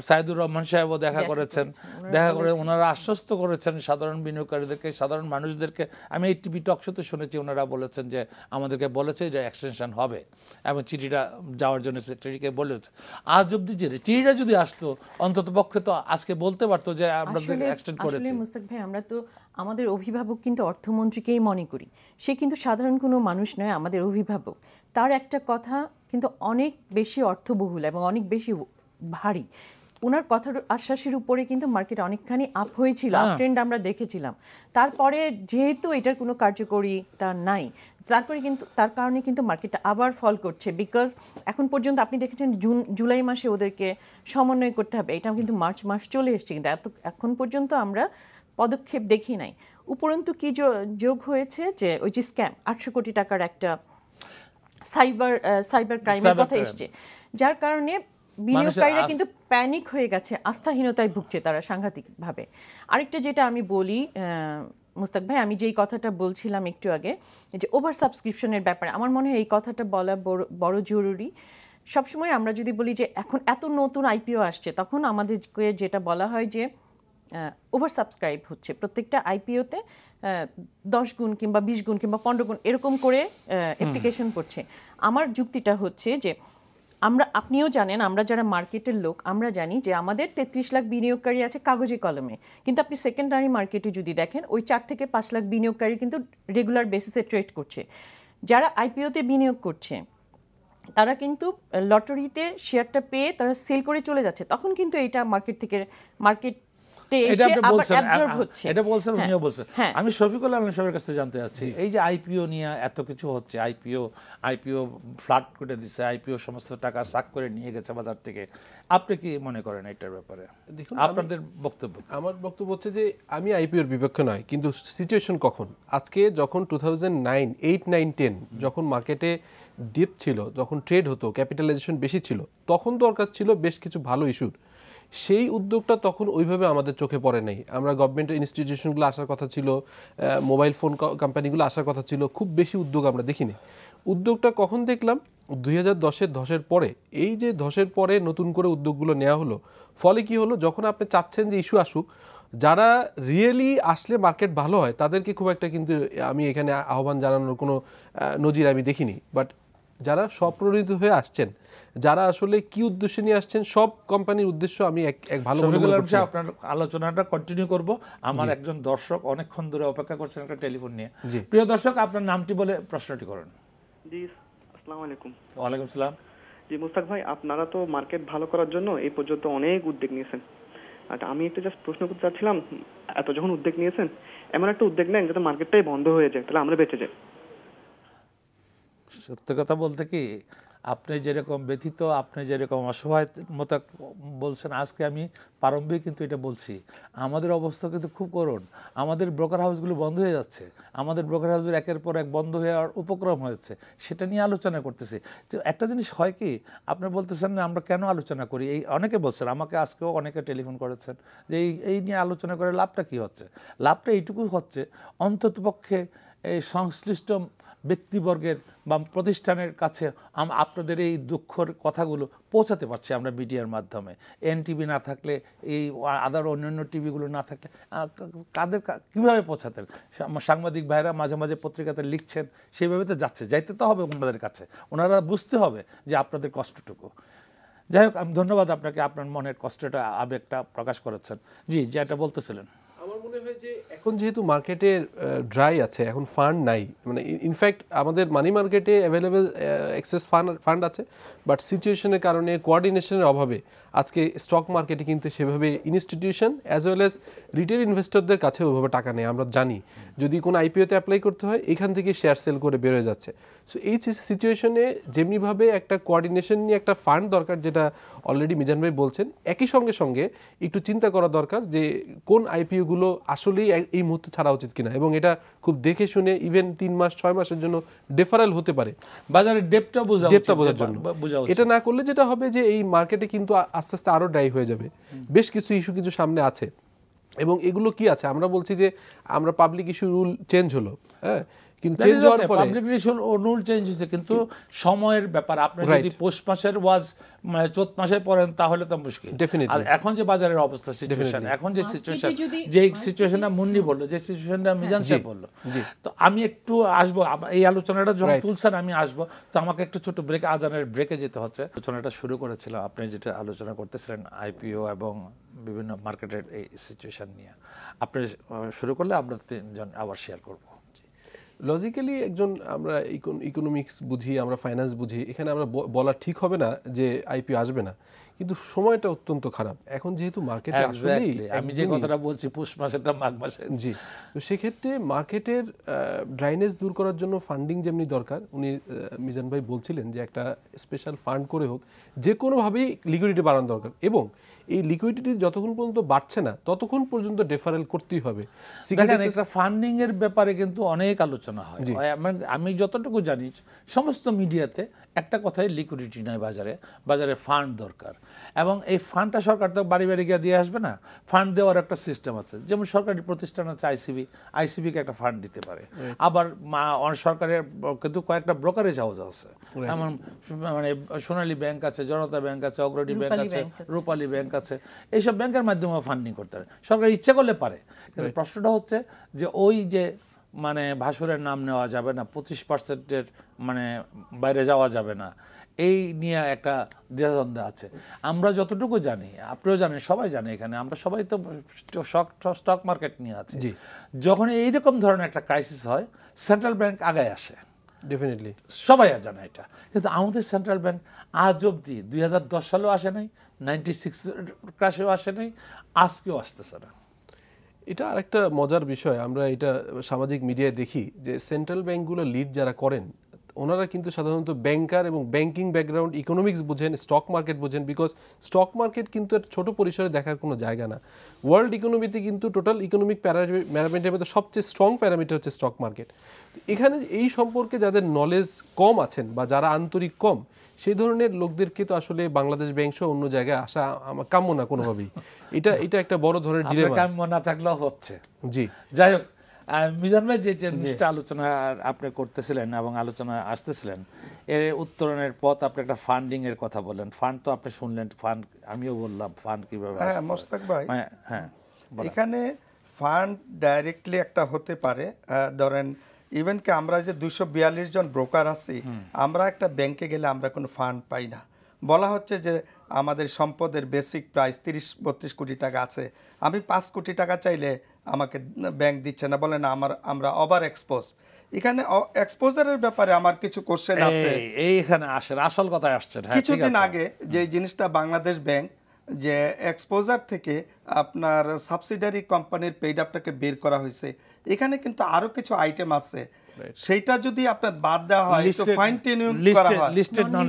সাইদুর রহমান সাহেবও দেখা করেছেন, দেখা করে ওনারা আশ্বস্ত করেছেন সাধারণ বিনিয়োগকারীদেরকে, সাধারণ মানুষদেরকে। আমি এই টিভি টক শোতে শুনেছি ওনারা বলেছেন যে আমাদেরকে বলেছে যে এক্সটেনশন হবে এবং চিঠিটা যাওয়ার জন্য সেক্রেটারিকে বলেছে। আজ অব্দি যে চিঠিটা যদি আসতো অন্তত পক্ষে তো আজকে বলতে পারতো যে আমরা এক্সটেন্ড করেছি। আসলে মুস্তাক ভাই, আমরা তো আমাদের অভিভাবক কিন্তু অর্থমন্ত্রীকেই মনে করি, সে কিন্তু সাধারণ কোনো মানুষ নয়, আমাদের অভিভাবক। তার একটা কথা কিন্তু অনেক বেশি অর্থবহুল এবং অনেক বেশি ভারী। ওনার কথার আশ্বাসের উপরে কিন্তু মার্কেট অনেকখানি আপ হয়েছিল, আপ ট্রেন্ড আমরা দেখেছিলাম। তারপরে যেহেতু এটার কোনো কার্যকরিতা নাই, তারপরে কিন্তু তার কারণে কিন্তু মার্কেটটা আবার ফল করছে। বিকজ এখন পর্যন্ত আপনি দেখেছেন জুলাই মাসে ওদেরকে সমন্বয় করতে হবে, এটা কিন্তু মার্চ মাস চলে এসছে, কিন্তু এখন পর্যন্ত আমরা পদক্ষেপ দেখি নাই। উপরন্তু কি যোগ হয়েছে যে ওই যে স্ক্যাম 800 কোটি টাকার একটা সাইবার ক্রাইমের কথা এসছে, যার কারণে বিনিয়োগকারীরা কিন্তু প্যানিক হয়ে গেছে, আস্থাহীনতায় ভুগছে তারা সাংঘাতিকভাবে। আরেকটা যেটা আমি বলি মুস্তাক ভাই, আমি যেই কথাটা বলছিলাম একটু আগে যে ওভার সাবস্ক্রিপশনের ব্যাপারে, আমার মনে হয় এই কথাটা বলা বড় জরুরি। সবসময় আমরা যদি বলি যে এখন এত নতুন আইপিও আসছে, তখন আমাদেরকে যেটা বলা হয় যে ওভার সাবস্ক্রাইব হচ্ছে, প্রত্যেকটা আইপিওতে 10 গুণ কিংবা 20 গুণ কিংবা 15 গুণ এরকম করে অ্যাপ্লিকেশন করছে। আমার যুক্তিটা হচ্ছে যে আপনিও জানেন, আমরা যারা মার্কেটের লোক আমরা জানি যে আমাদের 33 লাখ বিনিয়োগকারী আছে কাগজে কলমে, কিন্তু আপনি সেকেন্ডারি মার্কেটে যদি দেখেন ওই 4 থেকে 5 লাখ বিনিয়োগকারী কিন্তু রেগুলার বেসিসে ট্রেড করছে। যারা আইপিওতে বিনিয়োগ করছে তারা কিন্তু লটারিতে শেয়ারটা পেয়ে তারা সেল করে চলে যাচ্ছে, তখন কিন্তু এটা আমি শফিকুল আলম সাহেবের কাছে জানতে চাচ্ছি, এই যে আইপিও নিয়ে এত কিছু হচ্ছে, আইপিও ফ্লাট করে দিচ্ছে, আইপিও সমস্ত টাকা সাক করে নিয়ে গেছে বাজার থেকে, আপনি কি মনে করেন এটার ব্যাপারে? আপনাদের বক্তব্য? আমার বক্তব্য হচ্ছে যে আমি আইপিওর বিপক্ষে নয়, কিন্তু সিচুয়েশন কখন, আজকে যখন 2009, 8, 9, 10 যখন মার্কেটে ডিপ ছিল, যখন ট্রেড হতো, ক্যাপিটালাইজেশন বেশি ছিল, তখন দরকার ছিল বেশ কিছু ভালো ইস্যুর। সেই উদ্যোগটা তখন ওইভাবে আমাদের চোখে পড়ে নাই। আমরা গভর্নমেন্টের ইনস্টিটিউশনগুলো আসার কথা ছিল, মোবাইল ফোন কোম্পানিগুলো আসার কথা ছিল, খুব বেশি উদ্যোগ আমরা দেখিনি। উদ্যোগটা কখন দেখলাম? 2010-এর ধসের পরে। এই যে ধসের পরে নতুন করে উদ্যোগগুলো নেওয়া হলো, ফলে কি হলো, যখন আপনি চাচ্ছেন যে ইস্যু আসুক, যারা রিয়েলি আসলে মার্কেট ভালো হয় তাদেরকে খুব একটা কিন্তু আমি এখানে আহ্বান জানানোর কোনো নজির আমি দেখিনি। বাট যারা স্বপ্রণোদিত হয়ে আসছেন, যারা আসলে কি উদ্দেশ্য নিয়ে আসছেন, সব কোম্পানির উদ্দেশ্য আমি এক ভালো আপনার আলোচনাটা কন্টিনিউ করব। আমার একজন দর্শক অনেকক্ষণ ধরে অপেক্ষা করছেন একটা টেলিফোন নিয়ে। প্রিয় দর্শক, আপনার নামটি বলে প্রশ্নটি করুন। জি, আসসালামু আলাইকুম। ওয়ালাইকুম আসসালাম। জি মুস্তাক ভাই, আপনারা তো মার্কেট ভালো করার জন্য এই পর্যন্ত অনেক উদ্যোগ নিয়েছেন। আচ্ছা, আমি একটু জাস্ট প্রশ্ন করতে চাচ্ছিলাম, এত যখন উদ্যোগ নিয়েছেন, এমন একটা উদ্যোগ নেন যাতে মার্কেটটাই বন্ধ হয়ে যায়, তাহলে আমরা বেঁচে যাই। সত্যি কথা বলতে কি, আপনি যেরকম ব্যথিত, আপনি যেরকম অসহায় মতো বলছেন, আজকে আমি প্রারম্ভিক কিন্তু এটা বলছি, আমাদের অবস্থা কিন্তু খুব করুণ। আমাদের ব্রোকার হাউসগুলো বন্ধ হয়ে যাচ্ছে, আমাদের ব্রোকার হাউসের একের পর এক বন্ধ হওয়ার উপক্রম হয়েছে, সেটা নিয়ে আলোচনা করতেছি। তো একটা জিনিস হয় কি, আপনি বলতেছেন না আমরা কেন আলোচনা করি, এই অনেকে বলছেন, আমাকে আজকেও অনেকে টেলিফোন করেছেন যে এই নিয়ে আলোচনা করে লাভটা কি হচ্ছে। লাভটা এইটুকু হচ্ছে, অন্ততপক্ষে এই সংশ্লিষ্ট ব্যক্তিবর্গের বা প্রতিষ্ঠানের কাছে আপনাদের এই দুঃখের কথাগুলো পৌঁছাতে পারছি আমরা মিডিয়ার মাধ্যমে। এনটিভি না থাকলে, এই আদার অন্যান্য টিভিগুলো না থাকলে কীভাবে পৌঁছাতেন? সাংবাদিক ভাইরা মাঝে মাঝে পত্রিকাতে লিখছেন, সেইভাবে তো যাইতে তো হবে ওনাদের কাছে, ওনারা বুঝতে হবে যে আপনাদের কষ্টটুকু। যাই হোক, আমি ধন্যবাদ আপনাকে, আপনার মনের কষ্টটা, আবেগটা প্রকাশ করেছেন। জি, যেটা বলতেছিলেন। আমার মনে হয় যে এখন যেহেতু মার্কেটে ড্রাই আছে, এখন ফান্ড নাই, মানে ইনফ্যাক্ট আমাদের মানি মার্কেটে অ্যাভেলেবেল এক্সেস ফান্ড আছে, বাট সিচুয়েশনের কারণে, কোঅর্ডিনেশনের অভাবে আজকে স্টক মার্কেটে কিন্তু সেভাবে institution as well as retail ইনভেস্টরদের কাছে ওইভাবে টাকা নেই। আমরা জানি যদি কোনো আইপিওতে অ্যাপ্লাই করতে হয়, এখান থেকে শেয়ার সেল করে বেরোয় যাচ্ছে। সো এই সিচুয়েশনে যেমনিভাবে একটা কোঅর্ডিনেশন নিয়ে একটা ফান্ড দরকার, যেটা অলরেডি মিজান ভাই বলছেন, একই সঙ্গে একটু চিন্তা করা দরকার যে কোন আইপিওগুলো আসলেই এই মুহূর্তে ছাড়া উচিত কিনা, এবং এটা খুব দেখে শুনে, ইভেন 3 মাস 6 মাসের জন্য ডেফারেল হতে পারে, বাজারের ডেপটা বোঝার জন্য। এটা না করলে যেটা হবে যে এই মার্কেটে কিন্তু আস্তে আস্তে আরো ড্রাই হয়ে যাবে। বেশ কিছু ইস্যু কিন্তু সামনে আছে, এবং এগুলো কি আছে আমরা বলছি যে আমরা পাবলিক ইস্যু রুল চেঞ্জ হলো, হ্যাঁ, কিন্তু চেঞ্জ হওয়ার ফলে পাবলিক রুল চেঞ্জ হয়েছে, কিন্তু সময়ের ব্যাপার। আপনি যদি পৌষ মাসের ওয়াজ চৈত মাসে পড়েন তাহলে তো মুশকিল। আর এখন যে বাজারের অবস্থা, সিচুয়েশন, এখন যে সিচুয়েশন, যে সিচুয়েশনটা মুন্নি বললো, যে সিচুয়েশনটা মিজান সাহেব বললো, তো আমি একটু আসবো এই আলোচনাটা যখন তুলছেন আমি আসবো। তো আমাকে একটু ছোট ব্রেক, আজানের ব্রেকে যেতে হচ্ছে। আলোচনাটা শুরু করেছিলাম আপনি যেটা আলোচনা করতেছিলেন আইপিও এবং বিভিন্ন মার্কেটের এই সিচুয়েশন নিয়ে। আপনি শুরু করলে আমরা তিনজন আবার শেয়ার করবো। লজিক্যালি একজন আমরা ইকোনমিক্স বুঝি, আমরা ফাইন্যান্স বুঝি, এখানে আমরা বলা ঠিক হবে না যে আইপিও আসবে না, কিন্তু সময়টা অত্যন্ত খারাপ এখন, যেহেতু মার্কেটে আসলেই আমি যে কথাটা বলছি পৌষ মাসেরটা মাঘ মাসে। জি, তো সেক্ষেত্রে মার্কেটের ড্রাইনেস দূর করার জন্য ফান্ডিং যেমনি দরকার, উনি মিজান ভাই বলছিলেন যে একটা স্পেশাল ফান্ড করে হোক, যে কোনোভাবেই লিকুইডিটি বাড়ানো দরকার, এবং এই লিকুইডিটি যতক্ষণ পর্যন্ত বাড়ছে না ততক্ষণ পর্যন্ত ডেফারেল করতেই হবে। ফান্ডিং এর ব্যাপারে কিন্তু অনেক আলোচনা হয়। আমি যতটুকু জানি সমস্ত মিডিয়াতে একটা কথাই লিকুইডিটি নয়, বাজারে ফান্ড দরকার। এবং এই ফান্ডটা সরকার তো বাড়ি বাড়ি গিয়ে দিয়ে আসবে না, ফান্ড দেওয়ার একটা সিস্টেম আছে। যেমন সরকারি প্রতিষ্ঠান আছে আইসিবিকে একটা ফান্ড দিতে পারে। আবার সরকারের কিন্তু কয়েকটা ব্রোকারেজ হাউস আছে, এমন মানে সোনালী ব্যাংক আছে, জনতা ব্যাংক আছে, অগ্রণী ব্যাংক আছে, রূপালী ব্যাংক আছে। এইসব ব্যাংকের মাধ্যমে ফান্ডিং করতে পারে, সরকার ইচ্ছা করলে পারে। কিন্তু প্রশ্নটা হচ্ছে যে ওই যে মানে ভাসুরের নাম নেওয়া যাবে না, 25% মানে বাইরে যাওয়া যাবে না, এই নিয়ে একটা দ্বিধাদ্বন্দ্ব আছে। আমরা যতটুকু জানি, আপনিও জানেন, সবাই জানে, এখানে আমরা সবাই তো স্টক মার্কেট নিয়ে আছি। যখন এইরকম ধরনের একটা ক্রাইসিস হয়, সেন্ট্রাল ব্যাংক আগায় আসে, ডেফিনেটলি সবাই জানে এটা। কিন্তু আমাদের সেন্ট্রাল ব্যাংক আজ অবধি 2010 সালেও আসে নাই, 96 ক্রাশেও আসে নাই, আজকেও আসতেছে না। এটা আরেকটা মজার বিষয়, আমরা এটা সামাজিক মিডিয়ায় দেখি যে সেন্ট্রাল ব্যাংকগুলো লিড যারা করেন ওনারা কিন্তু সাধারণত ব্যাংকার এবং ব্যাংকিং ব্যাকগ্রাউন্ড, ইকোনমিক্স বোঝেন, স্টক মার্কেট বোঝেন, বিকজ স্টক মার্কেট কিন্তু ছোট পরিসরে দেখার কোনো জায়গা না। ওয়ার্ল্ড ইকোনমিতে কিন্তু টোটাল ইকোনমিক প্যারামিটারের মধ্যে সবচেয়ে স্ট্রং প্যারামিটার হচ্ছে স্টক মার্কেট। এখানে এই সম্পর্কে যাদের নলেজ কম আছেন বা যারা আন্তরিক কম, সেই ধরনের লোকদেরকে তো আসলে বাংলাদেশ ব্যাংক সহ অন্য জায়গায় আসা আমার কাম্য না কোনোভাবেই। এটা একটা বড় ধরনের ডিলেমা। কাম্য না থাকলেও হচ্ছে। জি, যাই হোক, মিজান ভাই যে জিনিসটা আলোচনা আপনি করতেছিলেন এবং আলোচনা আসতেছিলেন, এর উত্তরণের পথ আপনি একটা ফান্ডিং এর কথা বললেন। ফান্ড তো আপনি শুনলেন, ফান্ড আমিও বললাম ফান্ড কিভাবে। হ্যাঁ মোস্তাক ভাই, হ্যাঁ, এখানে ফান্ড ডাইরেক্টলি একটা হতে পারে। ধরেন ইভেন কি আমরা যে 242 জন ব্রোকার আছি, আমরা একটা ব্যাংকে গেলে আমরা কোনো ফান্ড পাই না। বলা হচ্ছে যে আমাদের সম্পদের বেসিক প্রাইস 30-32 কোটি টাকা আছে, আমি 5 কোটি টাকা চাইলে আমাকে ব্যাংক দিচ্ছে না, বলে না আমরা ওভার এক্সপোজ। এখানে এক্সপোজারের ব্যাপারে আমার কিছু কোশ্চেন আছে। এইখানে আসল কথায় আসছেন। কিছুদিন আগে যে জিনিসটা বাংলাদেশ ব্যাংক যে এক্সপোজার থেকে আপনার সাবসিডারি কোম্পানির পেইড আপটাকে বের করা হয়েছে, এখানে কিন্তু আরো কিছু আইটেম আছে, সেইটা যদি আপনার বাদ দেওয়া হয়, তো ফাইন টিউনিং করা হয়, লিস্টেড নন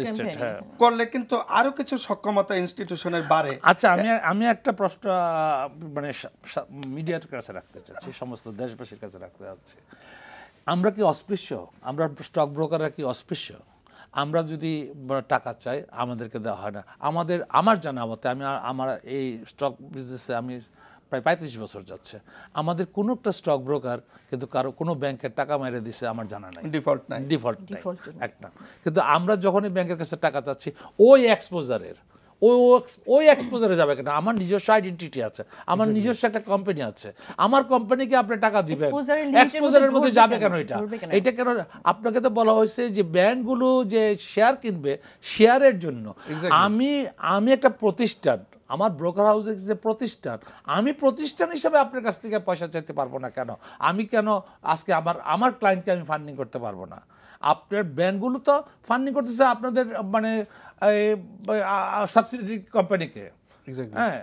লিস্টেড করলে কিন্তু আরো কিছু সক্ষমতা ইনস্টিটিউশনের বাড়ে। আচ্ছা, আমি একটা প্রশ্ন মানে মিডিয়ার কাছে রাখতে চাচ্ছি, সমস্ত দেশবাসীর কাছে রাখতে চাচ্ছি। আমরা কি অস্পৃশ্য? আমরা স্টক ব্রোকাররা কি অস্পৃশ্য? আমরা যদি টাকা চাই আমাদেরকে দেওয়া হয় না। আমার জানা মতে, আমার এই স্টক বিজনেসে আমি প্রায় 35 বছর যাচ্ছে, আমাদের কোনো একটা স্টক ব্রোকার কিন্তু কারো কোনো ব্যাংকের টাকা মেরে দিছে আমার জানা নাই, ডিফল্ট একটা। কিন্তু আমরা যখনই ব্যাংকের কাছে টাকা চাচ্ছি, ওই এক্সপোজারে যাবে কেন? আমার নিজস্ব আইডেন্টিটি আছে, আমার নিজস্ব একটা কোম্পানি আছে, আমার কোম্পানিকে আপনি টাকা দিবেন, এক্সপোজারের মধ্যে যাবে কেন? এটা কেন? আপনাকে তো বলা হয়েছে যে ব্যাংকগুলো যে শেয়ার কিনবে, শেয়ারের জন্য। আমি একটা প্রতিষ্ঠান, আমার ব্রোকার হাউস যে প্রতিষ্ঠান, আমি প্রতিষ্ঠান হিসেবে আপনার কাছ থেকে পয়সা চাইতে পারবো না কেন? আমি কেন আজকে আমার ক্লায়েন্টকে আমি ফান্ডিং করতে পারবো না? আপনার ব্যাংকগুলো তো ফান্ডিং করতেছে আপনাদের মানে সাবসিডারি কোম্পানিকে। হ্যাঁ,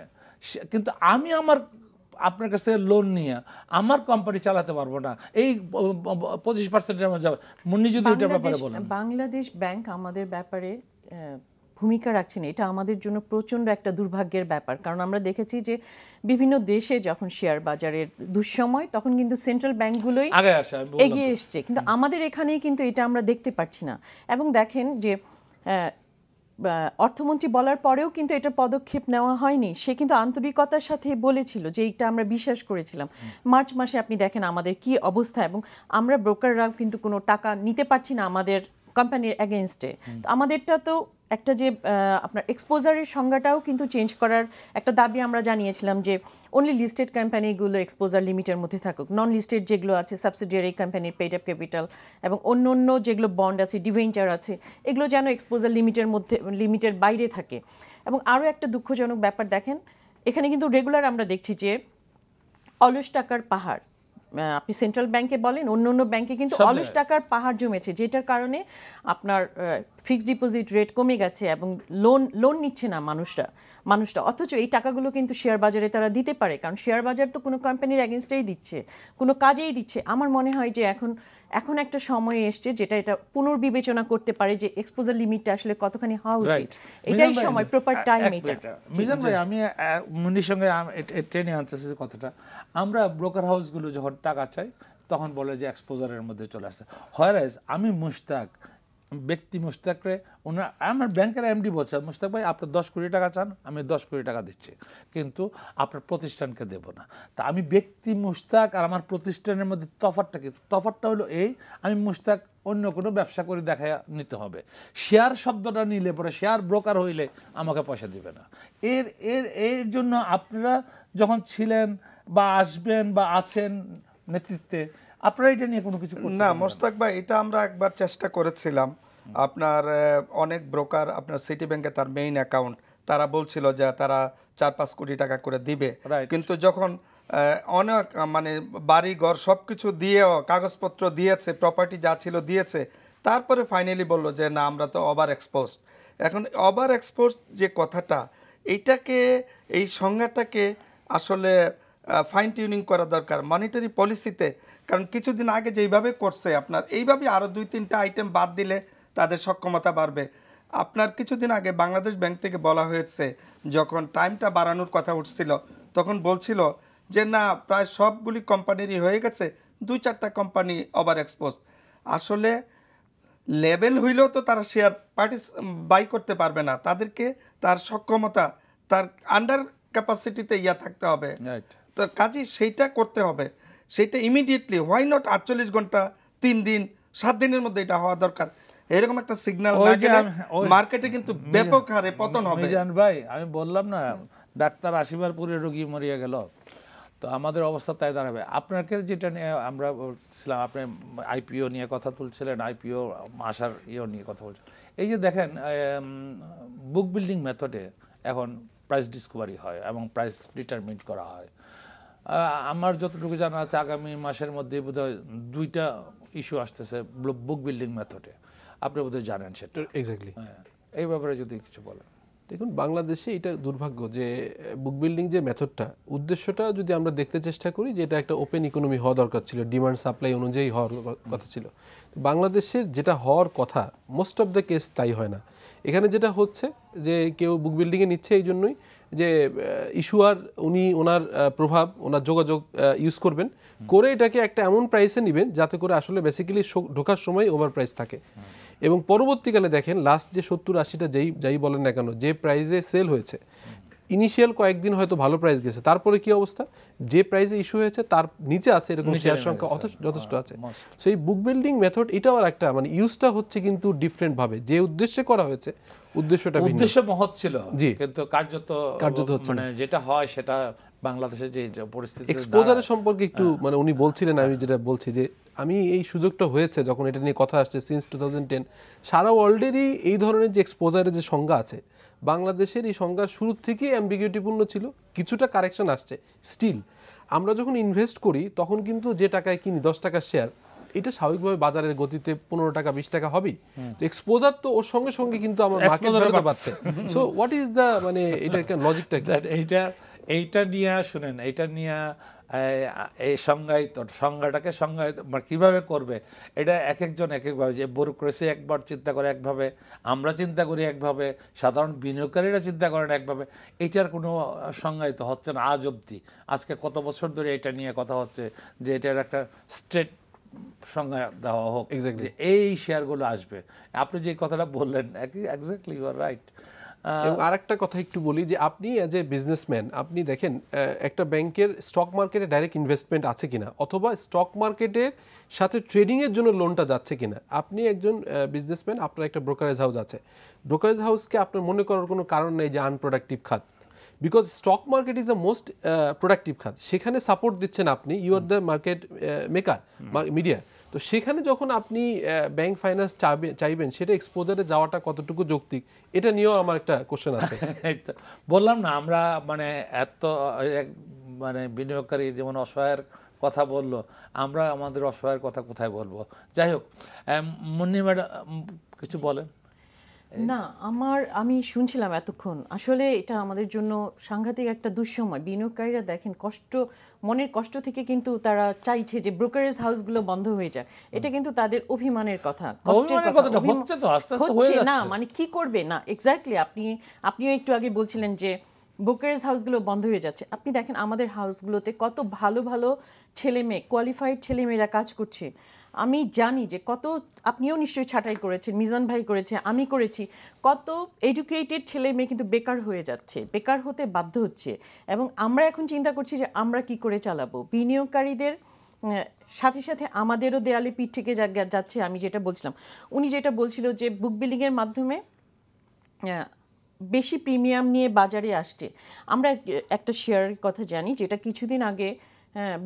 কিন্তু আমি আপনার কাছ থেকে লোন নিয়ে আমার কোম্পানি চালাতে পারবো না। এই 25%-এর মধ্যে মুন্নি যদি এটার ব্যাপারে বলেন। বাংলাদেশ ব্যাংক আমাদের ব্যাপারে ভূমিকা রাখছেন, এটা আমাদের জন্য প্রচণ্ড একটা দুর্ভাগ্যের ব্যাপার। কারণ আমরা দেখেছি যে বিভিন্ন দেশে যখন শেয়ার বাজারের দুঃসময়, তখন কিন্তু সেন্ট্রাল ব্যাংকগুলোই এগিয়ে এসছে, কিন্তু আমাদের এখানেই কিন্তু এটা আমরা দেখতে পাচ্ছি না। এবং দেখেন যে অর্থমন্ত্রী বলার পরেও কিন্তু এটা পদক্ষেপ নেওয়া হয়নি। সে কিন্তু আন্তরিকতার সাথে বলেছিল যে এইটা আমরা বিশ্বাস করেছিলাম। মার্চ মাসে আপনি দেখেন আমাদের কি অবস্থা, এবং আমরা ব্রোকাররাও কিন্তু কোনো টাকা নিতে পারছি না আমাদের কোম্পানির এগেনস্টে। আমাদেরটা তো একটা যে আপনার এক্সপোজারের সংজ্ঞাটাও কিন্তু চেঞ্জ করার একটা দাবি আমরা জানিয়েছিলাম যে অনলি লিস্টেড কোম্পানিগুলো এক্সপোজার লিমিটের মধ্যে থাকুক, নন লিস্টেড যেগুলো আছে সাবসিডিয়ারি কোম্পানির পেইড আপ ক্যাপিটাল এবং অন্য অন্য যেগুলো বন্ড আছে ডিভেঞ্চার আছে এগুলো যেন এক্সপোজার লিমিটের মধ্যে লিমিটের বাইরে থাকে। এবং আরও একটা দুঃখজনক ব্যাপার দেখেন, এখানে কিন্তু রেগুলার আমরা দেখছি যে অলস টাকার পাহাড়, আপনি সেন্ট্রাল ব্যাংকে বলেন অন্য অন্য ব্যাংকে কিন্তু অলস টাকার পাহাড় জমেছে, যেটার কারণে আপনার ফিক্সড ডিপোজিট রেট কমে গেছে এবং লোন নিচ্ছে না মানুষরা। অথচ এই টাকাগুলো কিন্তু শেয়ার বাজারে তারা দিতে পারে, কারণ শেয়ার বাজার তো কোনো কোম্পানির এগেনস্টেই দিচ্ছে, কোনো কাজেই দিচ্ছে। আমার মনে হয় যে এখন একটা সময় এসছে যেটা এটা পুনর্বিবেচনা করতে পারে যে এক্সপোজার লিমিটটা আসলে কতখানি হওয়া উচিত। এটাই সময়, প্রপার টাইম এটা। মিজান ভাই, আমি মুনির সঙ্গে ট্রেনে আনতেছি কথাটা। আমরা ব্রোকার হাউসগুলো যখন টাকা চাই তখন বলে যে এক্সপোজারের মধ্যে চলে আসছে। হয়রাজ আমি মুশতাক ব্যক্তি মুশতাকরে আমার ব্যাংকের এমডি বলছে, মুশতাক ভাই আপনার 10 কোটি টাকা চান, আমি 10 কোটি টাকা দিচ্ছি, কিন্তু আপনার প্রতিষ্ঠানকে দেব না। তা আমি ব্যক্তি মুশতাক আর আমার প্রতিষ্ঠানের মধ্যে তফাৎটা কি? তফাৎটা হলো এই, আমি মুশতাক অন্য কোনো ব্যবসা করে দেখা নিতে হবে। শেয়ার শব্দটা নিলে পরে শেয়ার ব্রোকার হইলে আমাকে পয়সা দিবে না। এর জন্য আপনারা যখন ছিলেন বা আসবেন বা আছেন নেতৃত্বে, আপনারা এটা নিয়ে কোনো কিছু না মোশতাক ভাই, এটা আমরা একবার চেষ্টা করেছিলাম। আপনার অনেক ব্রোকার, আপনার সিটি ব্যাংকে তার মেইন অ্যাকাউন্ট, তারা বলছিল যে তারা 4-5 কোটি টাকা করে দিবে, কিন্তু যখন অনেক মানে বাড়ি ঘর সব কিছু দিয়েও কাগজপত্র দিয়েছে, প্রপার্টি যা ছিল দিয়েছে, তারপরে ফাইনালি বলল যে না আমরা তো ওভার এক্সপোজড। এখন ওভার এক্সপোজড যে কথাটা, এইটাকে এই সংজ্ঞাটাকে আসলে ফাইন টিউনিং করা দরকার মনিটারি পলিসিতে। কারণ কিছুদিন আগে যেইভাবে করছে আপনার, এইভাবে আরও 2-3টা আইটেম বাদ দিলে তাদের সক্ষমতা বাড়বে। আপনার কিছুদিন আগে বাংলাদেশ ব্যাংক থেকে বলা হয়েছে, যখন টাইমটা বাড়ানোর কথা উঠছিল তখন বলছিল যে না প্রায় সবগুলি কোম্পানিরই হয়ে গেছে, 2-4টা কোম্পানি ওভার এক্সপোজ। আসলে লেভেল হইলেও তো তারা শেয়ার বাই করতে পারবে না, তাদেরকে তার সক্ষমতা, তার আন্ডার ক্যাপাসিটিতে থাকতে হবে। তো কাজে সেইটা করতে হবে, সেটা ইমিডিয়েটলি। হোয়াই নট 48 ঘন্টা, 3 দিন, 7 দিনের মধ্যে এটা হওয়া দরকার। এরকম একটা সিগন্যাল না গেলে মার্কেটে কিন্তু ব্যাপক হারে পতন হবে। মিজান ভাই, আমি বললাম না ডাক্তার আসিবার পরে রোগী মরিয়া গেল, তো আমাদের অবস্থা তাই দাঁড়াবে। আপনাকে যেটা নিয়ে আমরা বলছিলাম, আপনি আইপিও নিয়ে কথা তুলছিলেন, আইপিও আসার নিয়ে কথা বলছেন। এই যে দেখেন বুক বিল্ডিং মেথডে এখন প্রাইস ডিসকভারি হয় এবং প্রাইস ডিটারমিন করা হয়। আমার যতটুকু জানা আছে আগামী মাসের মধ্যে বোধহয় 2টা ইস্যু আসতেছে বুক বিল্ডিং মেথডে, আপনি বোধহয় জানেন সেটা। এক্স্যাক্টলি, এই ব্যাপারে যদি কিছু বলেন। দেখুন, বাংলাদেশে এটা দুর্ভাগ্য যে বুক বিল্ডিং যে মেথডটা, উদ্দেশ্যটা যদি আমরা দেখতে চেষ্টা করি যে এটা একটা ওপেন ইকোনমি হওয়া দরকার ছিল, ডিমান্ড সাপ্লাই অনুযায়ী হওয়ার কথা ছিল। বাংলাদেশের যেটা হওয়ার কথা মোস্ট অফ দ্য কেস তাই হয় না। এখানে যেটা হচ্ছে যে কেউ বুক বিল্ডিংয়ে নিচ্ছে এই জন্যই যে ইস্যুয়ার উনি ওনার প্রভাব, ওনার যোগাযোগ ইউজ করবেন, করে এটাকে একটা এমন প্রাইসে নেবেন যাতে করে আসলে বেসিক্যালি ঢোকার সময় ওভার প্রাইস থাকে। এবং পরবর্তীকালে দেখেন লাস্ট যে 70-80টা যাই বলেন না কেন, যে প্রাইসে সেল হয়েছে, ইনিশিয়াল কয়েকদিন হয়তো ভালো প্রাইস গেছে, তারপরে কি অবস্থা, যে প্রাইসে ইস্যু হয়েছে তার নিচে আছে এরকম শেয়ার সংখ্যা যথেষ্ট আছে। সো এই বুক বিল্ডিং মেথড এটাও আর একটা মানে ইউজটা হচ্ছে কিন্তু ডিফারেন্ট ভাবে, যে উদ্দেশ্যে করা হয়েছে উদ্দেশ্যটা উদ্দেশ্য মহৎ ছিল, কিন্তু কার্যত মানে যেটা হয় সেটা বাংলাদেশে যে পরিস্থিতি এক্সপোজারের সম্পর্কে একটু মানে উনি বলছিলেন, আমি যেটা বলছি যে আমি এই সুযোগটা হয়েছে যখন এটা নিয়ে কথা আসছে সিন্স 2010, সারা ওয়ার্ল্ডেরই এই ধরনের যে এক্সপোজারের যে সংজ্ঞা আছে, বাংলাদেশের এই সংজ্ঞার শুরু থেকেই অ্যাম্বিগুইটিপূর্ণ ছিল, কিছুটা কারেকশন আসছে। স্টিল আমরা যখন ইনভেস্ট করি তখন কিন্তু যে টাকায় কিনি 10 টাকার শেয়ার, এটা স্বাভাবিকভাবে বাজারের গতিতে 15 টাকা 20 টাকা হবেই। তো এক্সপোজার তো ওর সঙ্গে সঙ্গে কিন্তু আমার মার্কেট ভ্যালুটা বাড়ছে। সো হোয়াট ইজ দ্য মানে এটা লজিকটা কি? এইটা নিয়ে শুনেন, এইটা নিয়ে এই সংজ্ঞাটাকে সংজ্ঞায়িত কিভাবে করবে, এটা এক একজন এক একভাবে, যে ব্যুরোক্রেসি একবার চিন্তা করে একভাবে, আমরা চিন্তা করি একভাবে, সাধারণ বিনিয়োগকারীরা চিন্তা করেন একভাবে। এটার কোনো সংজ্ঞায়িত হচ্ছে না আজ অবধি। আজকে কত বছর ধরে এটা নিয়ে কথা হচ্ছে যে এটার একটা স্ট্রেট সংজ্ঞা দেওয়া হোক Exactly. যে এই শেয়ারগুলো আসবে। আপনি যে কথাটা বললেন এক্স্যাক্টলি ইউ আর রাইট। এবং আরেকটা কথা একটু বলি যে আপনি অ্যাজ এ বিজনেসম্যান আপনি দেখেন একটা ব্যাংকের স্টক মার্কেটে ডাইরেক্ট ইনভেস্টমেন্ট আছে কিনা অথবা স্টক মার্কেটের সাথে ট্রেডিংয়ের জন্য লোনটা যাচ্ছে কিনা। আপনি একজন বিজনেসম্যান, আপনার একটা ব্রোকারেজ হাউস আছে, ব্রোকারেজ হাউসকে আপনার মনে করার কোনো কারণ নেই যে আনপ্রোডাক্টিভ খাত, because stock market is the most productive খাত। সেখানে সাপোর্ট দিচ্ছেন আপনি, you are the market maker media. তো সেখানে যখন আপনি ব্যাংক ফাইন্যান্স চাইবেন সেটা এক্সপোজারে যাওয়াটা কতটুকু যৌক্তিক, এটা নিয়েও আমার একটা কোশ্চেন আছে। বললাম না আমরা মানে এত মানে বিনিয়োগকারী যেমন অসহায়ের কথা বললো, আমরা আমাদের অসহায়ের কথা কোথায় বলবো? যাই হোক, মুন্নি ম্যাডাম কিছু বলেন। না, আমি শুনছিলাম এতক্ষণ, আসলে এটা আমাদের জন্য সাংঘাতিক একটা দুঃসময়। বিনিয়োগকারীরা দেখেন মনের কষ্ট থেকে কিন্তু তারা চাইছে যে ব্রোকারেজ হাউসগুলো বন্ধ হয়ে যাক। এটা কিন্তু তাদের অভিমানের কথা, কষ্টের কথা। হচ্ছে তো আস্তে আস্তে হয়ে যাচ্ছে না মানে কি করবে না, এক্স্যাক্টলি আপনিও একটু আগে বলছিলেন যে ব্রোকারেজ হাউসগুলো বন্ধ হয়ে যাচ্ছে। আপনি দেখেন আমাদের হাউসগুলোতে কত ভালো ভালো ছেলে মেয়ে, কোয়ালিফাইড ছেলেমেয়েরা কাজ করছে। আমি জানি যে কত, আপনিও নিশ্চয়ই ছাঁটাই করেছেন, মিজান ভাই করেছে, আমি করেছি, কত এডুকেটেড ছেলে মেয়ে কিন্তু বেকার হয়ে যাচ্ছে, বেকার হতে বাধ্য হচ্ছে। এবং আমরা এখন চিন্তা করছি যে আমরা কি করে চালাবো। বিনিয়োগকারীদের সাথে সাথে আমাদেরও দেয়ালে পিঠ থেকে যাচ্ছে। আমি যেটা বলছিলাম, উনি যেটা বলছিল যে বুক বিল্ডিংয়ের মাধ্যমে বেশি প্রিমিয়াম নিয়ে বাজারে আসছে। আমরা একটা শেয়ারের কথা জানি যেটা কিছুদিন আগে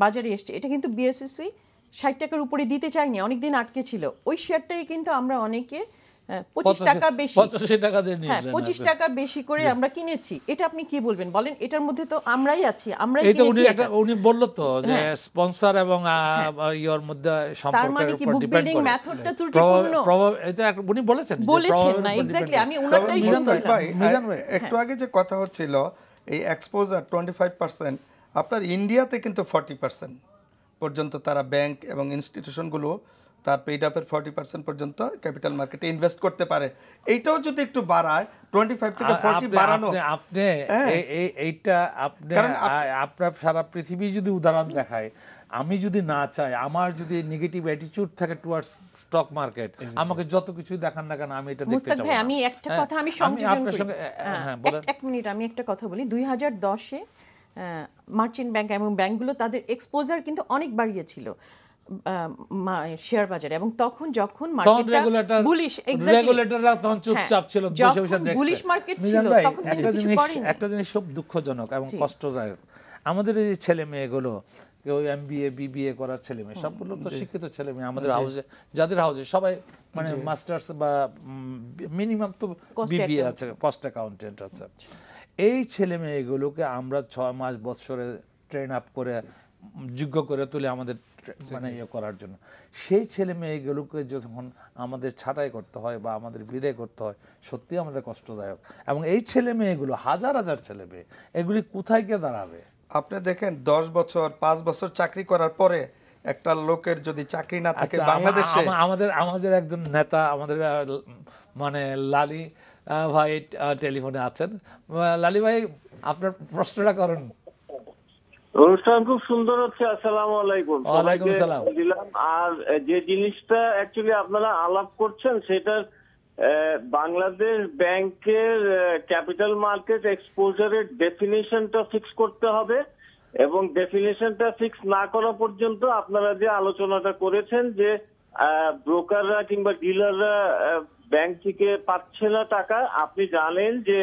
বাজারে এসছে, এটা কিন্তু বিএসসি 60 টাকার উপরে দিতে চায়নি, অনেকদিন আটকে ছিল। ওই শেয়ারটাই কিন্তু আমরা অনেকে 25 টাকা বেশি, 85 টাকা দিয়ে নিয়েছিলেন। 25 টাকা বেশি করে আমরা কিনেছি। এটা আপনি কি বলবেন বলেন? এটার মধ্যে তো আমরাই আছি, আমরাই এই তো কিনেছি। উনি বললো তো যে স্পন্সর এবং ইওর মধ্যে সম্পর্কের উপর ডিপেন্ড করে। মেথডটা ত্রুটিপূর্ণ, এটা উনি বলেছেন না এক্স্যাক্টলি, আমি ওনারটাই শুনছিলাম। একটু আগে যে কথা হচ্ছিল এই এক্সপোজার 25%, আপনার ইন্ডিয়াতে কিন্তু 40% পর্যন্ত তারা ব্যাংক এবং ইনস্টিটিউশনগুলো তার পেইড আপের 40% পর্যন্ত ক্যাপিটাল মার্কেটে ইনভেস্ট করতে পারে। এইটাও যদি একটু বাড়ায় 25 থেকে 40 বাড়ানো, আপনি এইটা আপনি আপনার সারা পৃথিবী যদি উদাহরণ দেখায়, আমি যদি না চাই, আমার যদি নেগেটিভ অ্যাটিটিউড থাকে টুয়ার্ডস স্টক মার্কেট, আমাকে যত কিছু দেখান না কেন আমি এটা দেখতে চাই না। আমি একটা কথা আমি সংযোজন করি, এক মিনিট আমি একটা কথা বলি। 2010-এ মার্চেন্ট ব্যাংক এবং ব্যাংকগুলো তাদের এক্সপোজার কিন্তু অনেক বাড়িয়েছিল শেয়ার বাজারে, এবং তখন যখন মার্কেটটা বুলিশ, রেগুলেটররা তখন চুপচাপ ছিল, বসে বসে দেখছে। বুলিশ মার্কেট ছিল তখন একটা জিনিস খুব দুঃখজনক এবং কষ্টদায়ক, আমাদের এই ছেলে মেয়েগুলো, কেউ এমবিএ বিবিএ করার ছেলে মেয়ে, সবগুলো তো শিক্ষিত ছেলে মেয়ে আমাদের হাউসে, যাদের হাউসে সবাই মানে মাস্টার্স বা মিনিমাম তো বিবিএ আছে, কস্ট অ্যাকাউন্টেন্ট আছে। এই ছেলে মেয়েগুলোকে আমরা 6 মাস বছরে ট্রেন আপ করে যোগ্য করে তুলে আমাদের মানে ইয়ে করার জন্য, সেই ছেলে মেয়েগুলোকে যখন আমাদের ছাঁটাই করতে হয় বা আমাদের বিদায় করতে হয়, সত্যি আমাদের কষ্টদায়ক। এবং এই ছেলে মেয়েগুলো হাজার হাজার ছেলে মেয়ে, এগুলি কোথায় গিয়ে দাঁড়াবে? আপনি দেখেন 10 বছর 5 বছর চাকরি করার পরে একটা লোকের যদি চাকরি না থাকে বাংলাদেশে, আমাদের একজন নেতা, আমাদের মানে লালি ভাই টেলিফোনে আছেন। লালি ভাই, আপনার প্রশ্নটা করেন। অনুষ্ঠান খুব সুন্দর হচ্ছে। আসসালামু আলাইকুম। ওয়ালাইকুম আসসালাম। আর যে জিনিসটা অ্যাকচুয়ালি আপনারা আলাপ করছেন সেটা বাংলাদেশ ব্যাংকের ক্যাপিটাল মার্কেট এক্সপোজারের ডেফিনিশনটা ফিক্স করতে হবে, এবং ডেফিনিশনটা ফিক্স না করা পর্যন্ত আপনারা যে আলোচনাটা করেছেন যে ব্রোকাররা কিংবা ডিলাররা ব্যাংক থেকে পাচ্ছে না টাকা, আপনি জানেন যে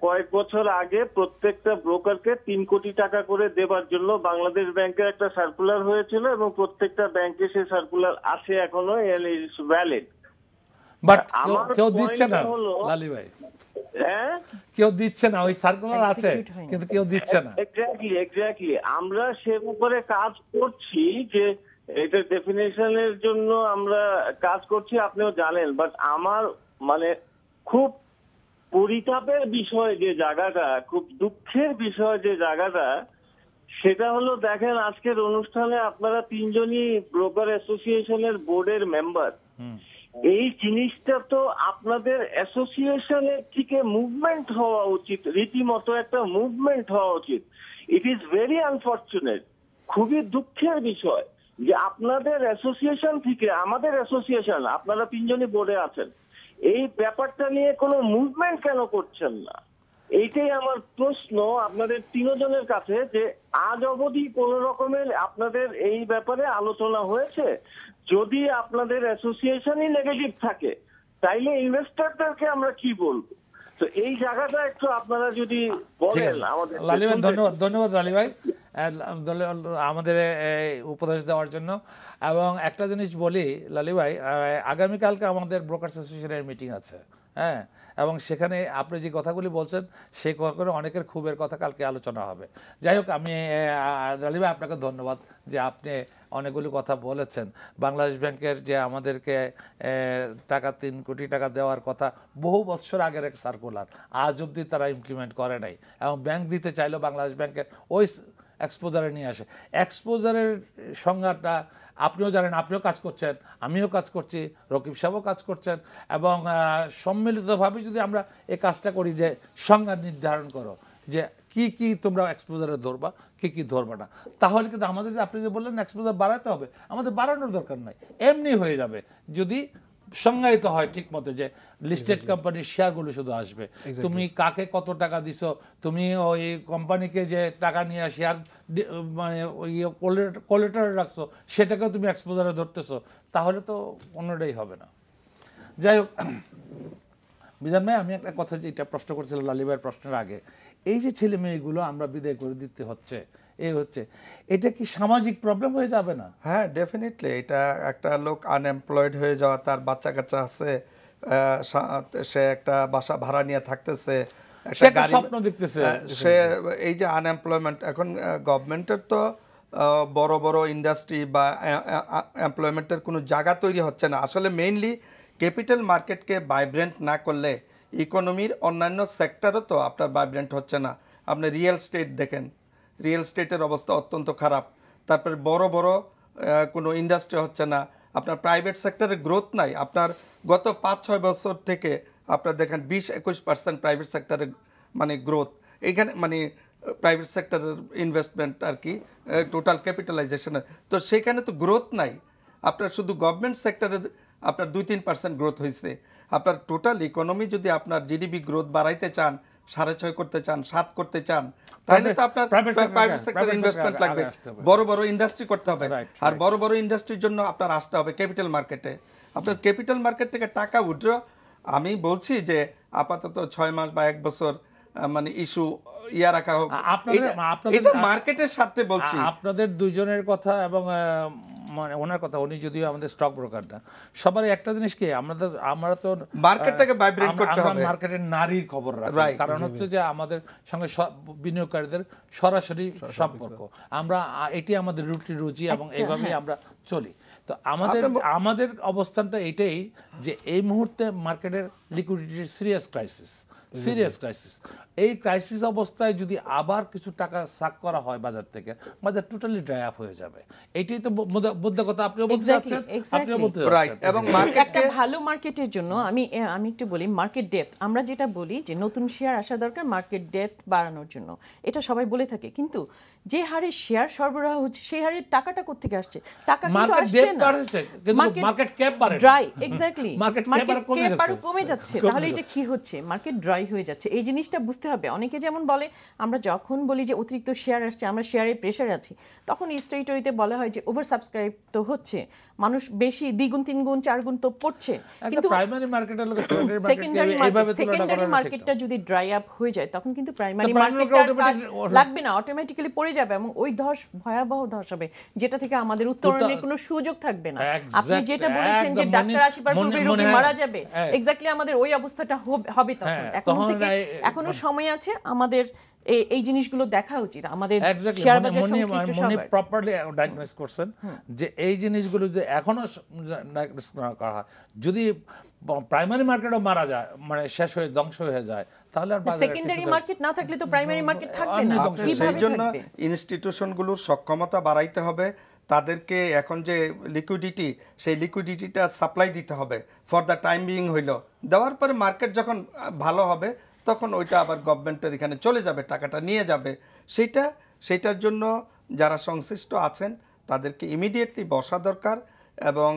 কয়েক বছর আগে প্রত্যেকটা ব্রোকারকে 3 কোটি টাকা করে দেবার জন্য বাংলাদেশ ব্যাংকের একটা সার্কুলার হয়েছিল, এবং প্রত্যেকটা ব্যাংকে সেই সার্কুলার আছে এখনো, ইটস ভ্যালিড। বাট কেউ দিচ্ছে না লালি ভাই, কেউ দিচ্ছে না। ওই সার্কুলার আছে কিন্তু কেউ দিচ্ছে না। এক্স্যাক্টলি আমরা সে ব্যাপারে কাজ করছি, যে এটা ডেফিনেশনের জন্য আমরা কাজ করছি, আপনিও জানেন। বাট আমার মানে খুব পরিতাপের বিষয় যে জায়গাটা, খুব দুঃখের বিষয় যে জায়গাটা, সেটা হলো দেখেন আজকের অনুষ্ঠানে আপনারা 3 জনই ব্রোকার অ্যাসোসিয়েশনের বোর্ডের মেম্বার। এই জিনিসটা তো আপনাদের অ্যাসোসিয়েশনের থেকে মুভমেন্ট হওয়া উচিত, রীতিমতো একটা মুভমেন্ট হওয়া উচিত। ইট ইজ ভেরি আনফরচুনেট, খুবই দুঃখের বিষয় যে আপনাদের অ্যাসোসিয়েশন থেকে, আমাদের অ্যাসোসিয়েশন, আপনারা তিনজনই বোর্ডে আছেন, এই ব্যাপারটা নিয়ে কোনো মুভমেন্ট কেন করছেন না? এইটাই আমার প্রশ্ন আপনাদের তিনজনের কাছে, যে আজ অবধি কোন রকমের আপনাদের এই ব্যাপারে আলোচনা হয়েছে? যদি আপনাদের অ্যাসোসিয়েশনই নেগেটিভ থাকে তাইলে ইনভেস্টরদেরকে আমরা কি বলবো? তো এই জায়গাটা একটু আপনারা যদি বলেন আমাদের। লালি ভাই ধন্যবাদ লালি ভাই আমাদের উপদেশ দেওয়ার জন্য। এবং একটা জিনিস বলি লালি ভাই, আগামীকালকে আমাদের ব্রোকার্স অ্যাসোসিয়েশনের মিটিং আছে, হ্যাঁ, এবং সেখানে আপনি যে কথাগুলি বলছেন সেই করে অনেকের ক্ষোভের কথা কালকে আলোচনা হবে। যাই হোক, আমি লালি ভাই আপনাকে ধন্যবাদ যে আপনি অনেকগুলি কথা বলেছেন। বাংলাদেশ ব্যাংকের যে আমাদেরকে টাকা 3 কোটি টাকা দেওয়ার কথা বহু বছর আগের এক সার্কুলার, আজ অবধি তারা ইমপ্লিমেন্ট করে নাই, এবং ব্যাংক দিতে চাইলেও বাংলাদেশ ব্যাংকের ওই এক্সপোজারে নিয়ে আসে। এক্সপোজারের সংজ্ঞাটা আপনিও জানেন, আপনিও কাজ করছেন, আমিও কাজ করছি, রকিব সাহেবও কাজ করছেন, এবং সম্মিলিতভাবে যদি আমরা এই কাজটা করি যে সংজ্ঞা নির্ধারণ করো যে কি কি তোমরা এক্সপোজারে ধরবা, কি কি ধরবা না, তাহলে কিন্তু আমাদের, আপনি যে বললেন এক্সপোজার বাড়াতে হবে, আমাদের বাড়ানোর দরকার নাই, এমনি হয়ে যাবে যদি সংজ্ঞায়িত হয় ঠিক মতো যে লিস্টেড কোম্পানির শেয়ারগুলো শুধু আসবে। তুমি কাকে কত টাকা দিছো, তুমি ওই কোম্পানিকে যে টাকা নিয়ে শেয়ার মানে ওই কোলেটারে রাখছো সেটাকেও তুমি এক্সপোজারে ধরতেছো, তাহলে তো অন্যটাই হবে না। যাই হোক মিজান ভাই, আমি একটা কথা যেটা প্রশ্ন করেছিলাম লালি ভাইয়ের প্রশ্নের আগে, এই যে ছেলে মেয়েগুলো আমরা বিদায় করে দিতে হচ্ছে, এটা কি সামাজিক প্রবলেম হয়ে যাবে না? হ্যাঁ, ডেফিনেটলি। এটা একটা লোক আনএমপ্লয়েড হয়ে যাওয়া, তার বাচ্চা কাচ্চা আছে, সে একটা বাসা ভাড়া নিয়ে থাকতেছে, একটা গাড়ি স্বপ্ন দেখতেছে, সে এই যে আনএমপ্লয়মেন্ট, এখন গভর্নমেন্টের তো বড় বড় ইন্ডাস্ট্রি বা এমপ্লয়মেন্টের কোনো জায়গা তৈরি হচ্ছে না। আসলে মেইনলি ক্যাপিটাল মার্কেটকে ভাইব্রেন্ট না করলে ইকোনমির অন্যান্য সেক্টরও তো আপনার ভাইব্রেন্ট হচ্ছে না। আপনি রিয়েল স্টেট দেখেন, রিয়েল স্টেটের অবস্থা অত্যন্ত খারাপ। তারপরে বড় বড় কোনো ইন্ডাস্ট্রি হচ্ছে না, আপনার প্রাইভেট সেক্টরের গ্রোথ নাই। আপনার গত 5-6 বছর থেকে আপনার দেখেন 20-21% প্রাইভেট সেক্টরের মানে গ্রোথ, এখানে মানে প্রাইভেট সেক্টরের ইনভেস্টমেন্ট আর কি টোটাল ক্যাপিটালাইজেশনের, তো সেখানে তো গ্রোথ নাই। আপনার শুধু গভর্নমেন্ট সেক্টরের আপনার 2-3% গ্রোথ হয়েছে। আপনার টোটাল ইকোনমি যদি আপনার জিডিপি গ্রোথ বাড়াইতে চান, 6.5 করতে চান, 7 করতে চান, তাহলে তো আপনার প্রাইভেট সেক্টর ইনভেস্টমেন্ট লাগবে, বড় বড় ইন্ডাস্ট্রি করতে হবে। আর বড় বড় ইন্ডাস্ট্রির জন্য আপনার আসতে হবে ক্যাপিটাল মার্কেটে। আপনার ক্যাপিটাল মার্কেট থেকে টাকা উইথড্র, আমি বলছি যে আপাতত 6 মাস বা 1 বছর মানে ইস্যু ইয়া রাখা হোক, এটা মার্কেটের স্বার্থে বলছি। আপনাদের দুইজনের কথা এবং মানে ওনার কথা, উনি যদিও আমাদের স্টক ব্রোকার না, সবারই একটা জিনিস কি, আমরা তো মার্কেটটাকে ভাইব্রেট করতে হবে, মার্কেটের নারীর খবর রাখি, কারণ হচ্ছে যে আমাদের সঙ্গে বিনিয়োগকারীদের সরাসরি সম্পর্ক, আমরা এটি আমাদের রুচি এবং এইভাবেই আমরা চলি। তো আমাদের অবস্থানটা এটাই যে এই মুহূর্তে মার্কেটের লিকুইডিটির সিরিয়াস ক্রাইসিস। এই ক্রাইসিস অবস্থায় যদি আবার কিছু টাকা সাক করা হয় বাজার থেকে, বাজার টোটালি ড্রাই আপ হয়ে যাবে। এটাই তো বুদ্ধ কথা, আপনিও বলতে চাচ্ছেন, আপনিও বলতে চাচ্ছেন। এবং একটা ভালো মার্কেটের জন্য আমি একটু বলি, মার্কেট ডেপথ, আমরা যেটা বলি যে নতুন শেয়ার আসা দরকার মার্কেট ডেপথ বাড়ানোর জন্য, এটা সবাই বলে থাকে, কিন্তু যে হারে শেয়ার সরবরাহ হচ্ছে সেই হারে টাকাটা কোত্থেকে আসছে? টাকা কিন্তু আসছে না, মার্কেট ক্যাপ বাড়ে, ড্রাই, এক্স্যাক্টলি, মার্কেট ক্যাপ আরো কমে যাচ্ছে। তাহলে এটা কি হচ্ছে? মার্কেট ড্রাই হয়ে যাচ্ছে। এই জিনিসটা বুঝতে হবে। অনেকে যেমন বলে, আমরা যখন বলি যে অতিরিক্ত শেয়ার আসছে, আমরা শেয়ারের প্রেসারে আছি, তখন স্ট্রেটওয়েতে বলা হয় যে ওভার সাবস্ক্রাইব তো হচ্ছে, মানুষ বেশি 2 গুণ 3 গুণ 4 গুণ তো পড়ছে, কিন্তু প্রাইমারি মার্কেটের লোক সেকেন্ডারি মার্কেটটা যদি ড্রাই আপ হয়ে যায় তখন কিন্তু প্রাইমারি মার্কেটটা লাগবে না, অটোমেটিক্যালি পড়ে যাবে, এবং ওই ধস, ভয়াবহ ধস হবে, যেটা থেকে আমাদের উত্তরণের কোনো সুযোগ থাকবে না। আপনি যেটা বলেছেন যে ডাক্তার আসিবার পূর্বে রোগী মারা যাবে, এক্স্যাক্টলি আমাদের ওই অবস্থাটা হবে তখন। এখনো সময় আছে, আমাদের এই জিনিসগুলো দেখা উচিত। আমাদের শেয়ার বাজার সংশ্লিষ্ট সবাই প্রপারলি ডায়াগনোস করছেন যে এই জিনিসগুলো যে এখনো ডায়াগনোস করা হয়, যদি প্রাইমারি মার্কেটও মারা যায়, মানে শেষ হয়ে ধ্বংস হয়ে যায়, তাহলে আর সেকেন্ডারি মার্কেট না থাকলে তো প্রাইমারি মার্কেট থাকবে না। সেই জন্য ইনস্টিটিউশনগুলোর সক্ষমতা বাড়াইতে হবে, তাদেরকে এখন যে লিকুইডিটি, সেই লিকুইডিটিটা সাপ্লাই দিতে হবে ফর দ্য টাইম বিং হইল, দেওয়ার পরে মার্কেট যখন ভালো হবে তখন ওইটা আবার গভর্নমেন্টের এখানে চলে যাবে, টাকাটা নিয়ে যাবে। সেইটার জন্য যারা সংশ্লিষ্ট আছেন তাদেরকে ইমিডিয়েটলি বসা দরকার এবং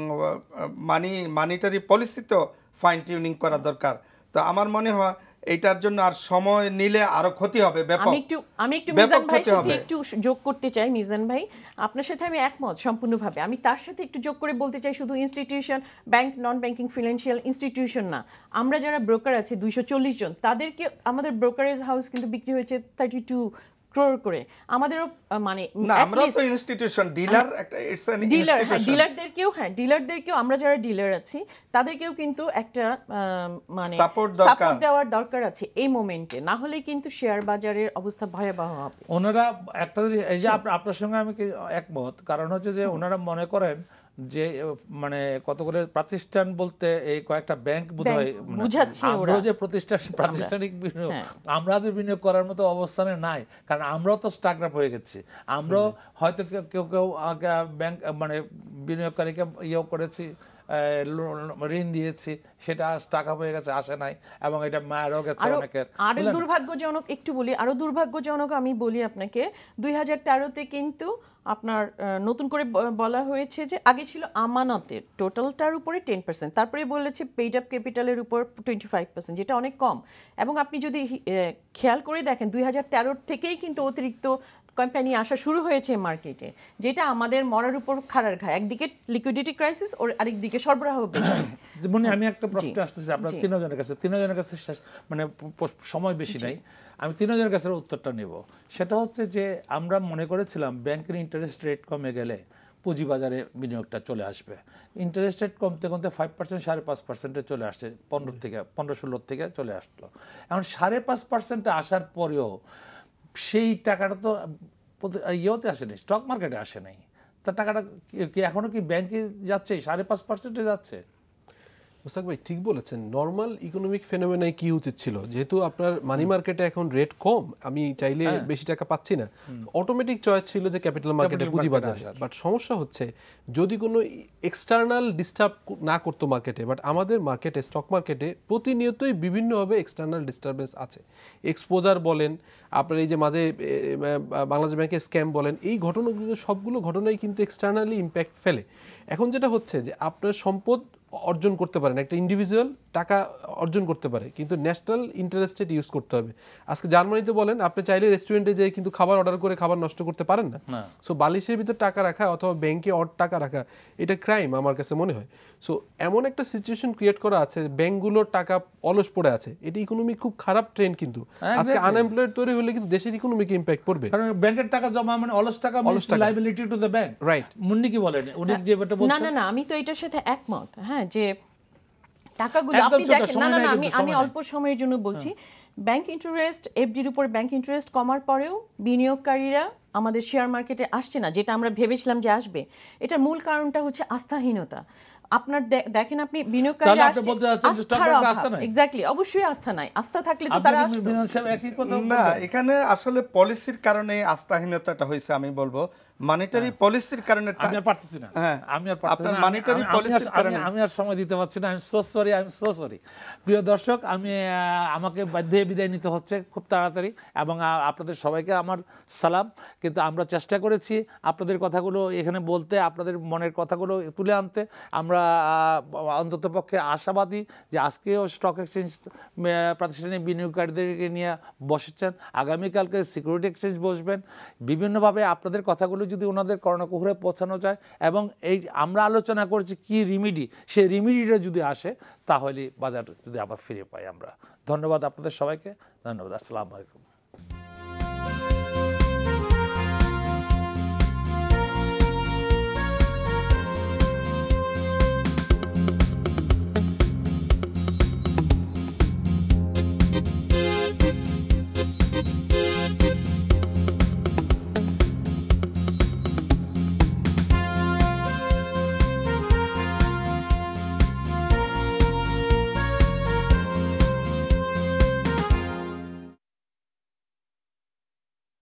মানিটারি পলিসিতেও ফাইন টিউনিং করা দরকার। তো আমার মনে হয় এইটার জন্য আর সময় নিলে আরো ক্ষতি হবে, ব্যাপক। আমি একটু মিজান ভাই সাথে একটু যোগ করতে চাই। মিজান ভাই, আপনার সাথে আমি একমত সম্পূর্ণভাবে। আমি তার সাথে একটু যোগ করে বলতে চাই, শুধু institution, bank, non banking financial institution না, আমরা যারা ব্রোকার আছে 240 জন, তাদেরকে আমাদের ব্রোকারেজ হাউস কিন্তু বিক্রি হয়েছে 32 ক্রোর করে। আমাদেরও মানে না, আমরা তো ইনস্টিটিউশন, ডিলার একটা, ইটস অ্যান ইনস্টিটিউশন। ডিলারদেরকেও আমরা যারা ডিলার আছি তাদেরকেও কিন্তু একটা মানে সাপোর্ট দেওয়ার দরকার আছে এই মোমেন্টে, না হলে কিন্তু শেয়ার বাজারের অবস্থা ভয়াবহ হবে। ওনারা একটা, এই যে আপনার সঙ্গে আমি একমত, কারণ হচ্ছে যে ওনারা মনে করেন যে মানে কতগুলো প্রতিষ্ঠান বলতে এই কয়েকটা ব্যাংক বোধহয় আমরা যে প্রাতিষ্ঠানিক বিনিয়োগ, আমাদের বিনিয়োগ করার মতো অবস্থানে নাই, কারণ আমরাও তো স্টাকআপ হয়ে গেছি। আমরাও হয়তো কেউ ব্যাংক মানে বিনিয়োগকারীকে ইয়েও করেছি, ঋণ দিয়েছি, সেটা স্টাকআপ হয়ে গেছে, আসে নাই, এবং এটা মায়েরও গেছে অনেকের। আরো দুর্ভাগ্যজনক একটু বলি, আরো দুর্ভাগ্যজনক আমি বলি আপনাকে, 2013-তে কিন্তু আপনার নতুন করে বলা হয়েছে যে আগে ছিল আমানতের টোটালটার উপরে 10%, তারপরে বলেছে পেইড আপ ক্যাপিটালের উপর 25%, যেটা অনেক কম। এবং আপনি যদি খেয়াল করে দেখেন 2013 থেকেই কিন্তু অতিরিক্ত কোম্পানি আসা শুরু হয়েছে মার্কেটে, যেটা আমাদের মরার উপর খাড়ার ঘা। একদিকে লিকুইডিটি ক্রাইসিস, ওর আরেকদিকে সরবরাহ বেশি। মানে আমি একটা প্রশ্ন আসতেছি আপনার তিনজনের কাছে মানে সময় বেশি নাই, আমি তিনজনের কাছে উত্তরটা নেব। সেটা হচ্ছে যে আমরা মনে করেছিলাম ব্যাংকের ইন্টারেস্ট রেট কমে গেলে পুঁজিবাজারে বিনিয়োগটা চলে আসবে। ইন্টারেস্ট রেট কমতে 5%, 5.5%-এ চলে আসছে, 15-16 থেকে চলে আসলো। এখন 5.5%-এ আসার পরেও সেই টাকাটা তো ইয়েতে আসেনি, স্টক মার্কেটে আসে নাই। তার টাকাটা কি এখনো কি ব্যাংকে যাচ্ছে? 5.5%-এ যাচ্ছে। মুস্তাক ভাই ঠিক বলেছেন। নর্মাল ইকোনমিক ফেনোমেনায় কি উচিত ছিল, যেহেতু আপনার মানি মার্কেটে এখন রেট কম, আমি চাইলে বেশি টাকা পাচ্ছি না, অটোমেটিক চয়েস ছিল যে ক্যাপিটাল মার্কেটে পুঁজিবাজারে। বাট সমস্যা হচ্ছে যদি কোনো এক্সটার্নাল ডিস্টার্ব না করতো মার্কেটে, বাট আমাদের মার্কেটে, স্টক মার্কেটে প্রতিনিয়তই বিভিন্নভাবে এক্সটার্নাল ডিস্টারবেন্স আছে। এক্সপোজার বলেন, আপনার এই যে মাঝে বাংলাদেশ ব্যাংকের স্ক্যাম বলেন, এই ঘটনাগুলো সবগুলো ঘটনাই কিন্তু এক্সটার্নালি ইম্প্যাক্ট ফেলে। এখন যেটা হচ্ছে যে আপনার সম্পদ অর্জন করতে পারেন, একটা ইন্ডিভিজুয়াল টাকা অর্জন করতে পারে, কিন্তু ন্যাশনাল ইন্টারেস্টেড ইউজ করতে হবে। আজকে জার্মানিতে বলেন, আপনি চাইলে রেস্টুরেন্টে যেয়ে কিন্তু খাবার অর্ডার করে খাবার নষ্ট করতে পারেন না। সো বালিশের ভিতর টাকা রাখা অথবা ব্যাংকে টাকা রাখা, এটা ক্রাইম আমার কাছে মনে হয়। সো এমন একটা সিচুয়েশন ক্রিয়েট করা আছে, ব্যাংকগুলোর টাকা অলস পড়ে আছে, এটা ইকোনমি খুব খারাপ ট্রেন্ড। কিন্তু আজকে আনএমপ্লয়েড তৈরি হলে কিন্তু দেশের ইকোনমিকে ইম্প্যাক্ট পড়বে, কারণ ব্যাংকের টাকা জমা মানে অলস টাকা, liability to the bank. Right. Munni কি বলেন? উনি যে এটা বলছেন, না আমি তো এটার সাথে একমত। হ্যাঁ, যে টাকাগুলো আপনি দেখেন, না আমি অল্প সময়ের জন্য বলছি, ব্যাংক ইন্টারেস্ট, এফডির উপর ব্যাংক ইন্টারেস্ট কমার পরেও বিনিয়োগকারীরা আমাদের শেয়ার মার্কেটে আসছে না, যেটা আমরা ভেবেছিলাম যে আসবে। এটার মূল কারণটা হচ্ছে আস্থাহীনতা। আপনার দেখেন, আপনি বিনিয়োগকারীরা এক্স্যাক্টলি, অবশ্যই আস্থা নাই। আস্থা থাকলে তো তারা না, এখানে আসলে পলিসির কারণে আস্থাহীনতাটা হয়েছে। আমি বলবো মানিটারি পলিসির কারণে আমি আর পারতেছি না, আপনার মানিটারি পলিসির কারণে আমি আর সময় দিতে পারছি না। I am so sorry. প্রিয় দর্শক, আমাকে বাধ্য হয়ে বিদায় নিতে হচ্ছে খুব তাড়াতাড়ি, এবং আপনাদের সবাইকে আমার সালাম। কিন্তু আমরা চেষ্টা করেছি আপনাদের কথাগুলো এখানে বলতে, আপনাদের মনের কথাগুলো তুলে আনতে। আমরা অন্ততপক্ষে আশাবাদী যে আজকেও স্টক এক্সচেঞ্জ প্রাতিষ্ঠানিক বিনিয়োগকারীদেরকে নিয়ে বসেছেন, আগামীকালকে সিকিউরিটি এক্সচেঞ্জ বসবেন। বিভিন্নভাবে আপনাদের কথাগুলো যদি ওনাদের কর্ণকুহরে পৌঁছানো যায়, এবং এই আমরা আলোচনা করছি কি রিমিডি, সেই রিমিডিটা যদি আসে, তাহলে বাজার যদি আবার ফিরে পাই আমরা। ধন্যবাদ আপনাদের সবাইকে, ধন্যবাদ। আসসালামু আলাইকুম।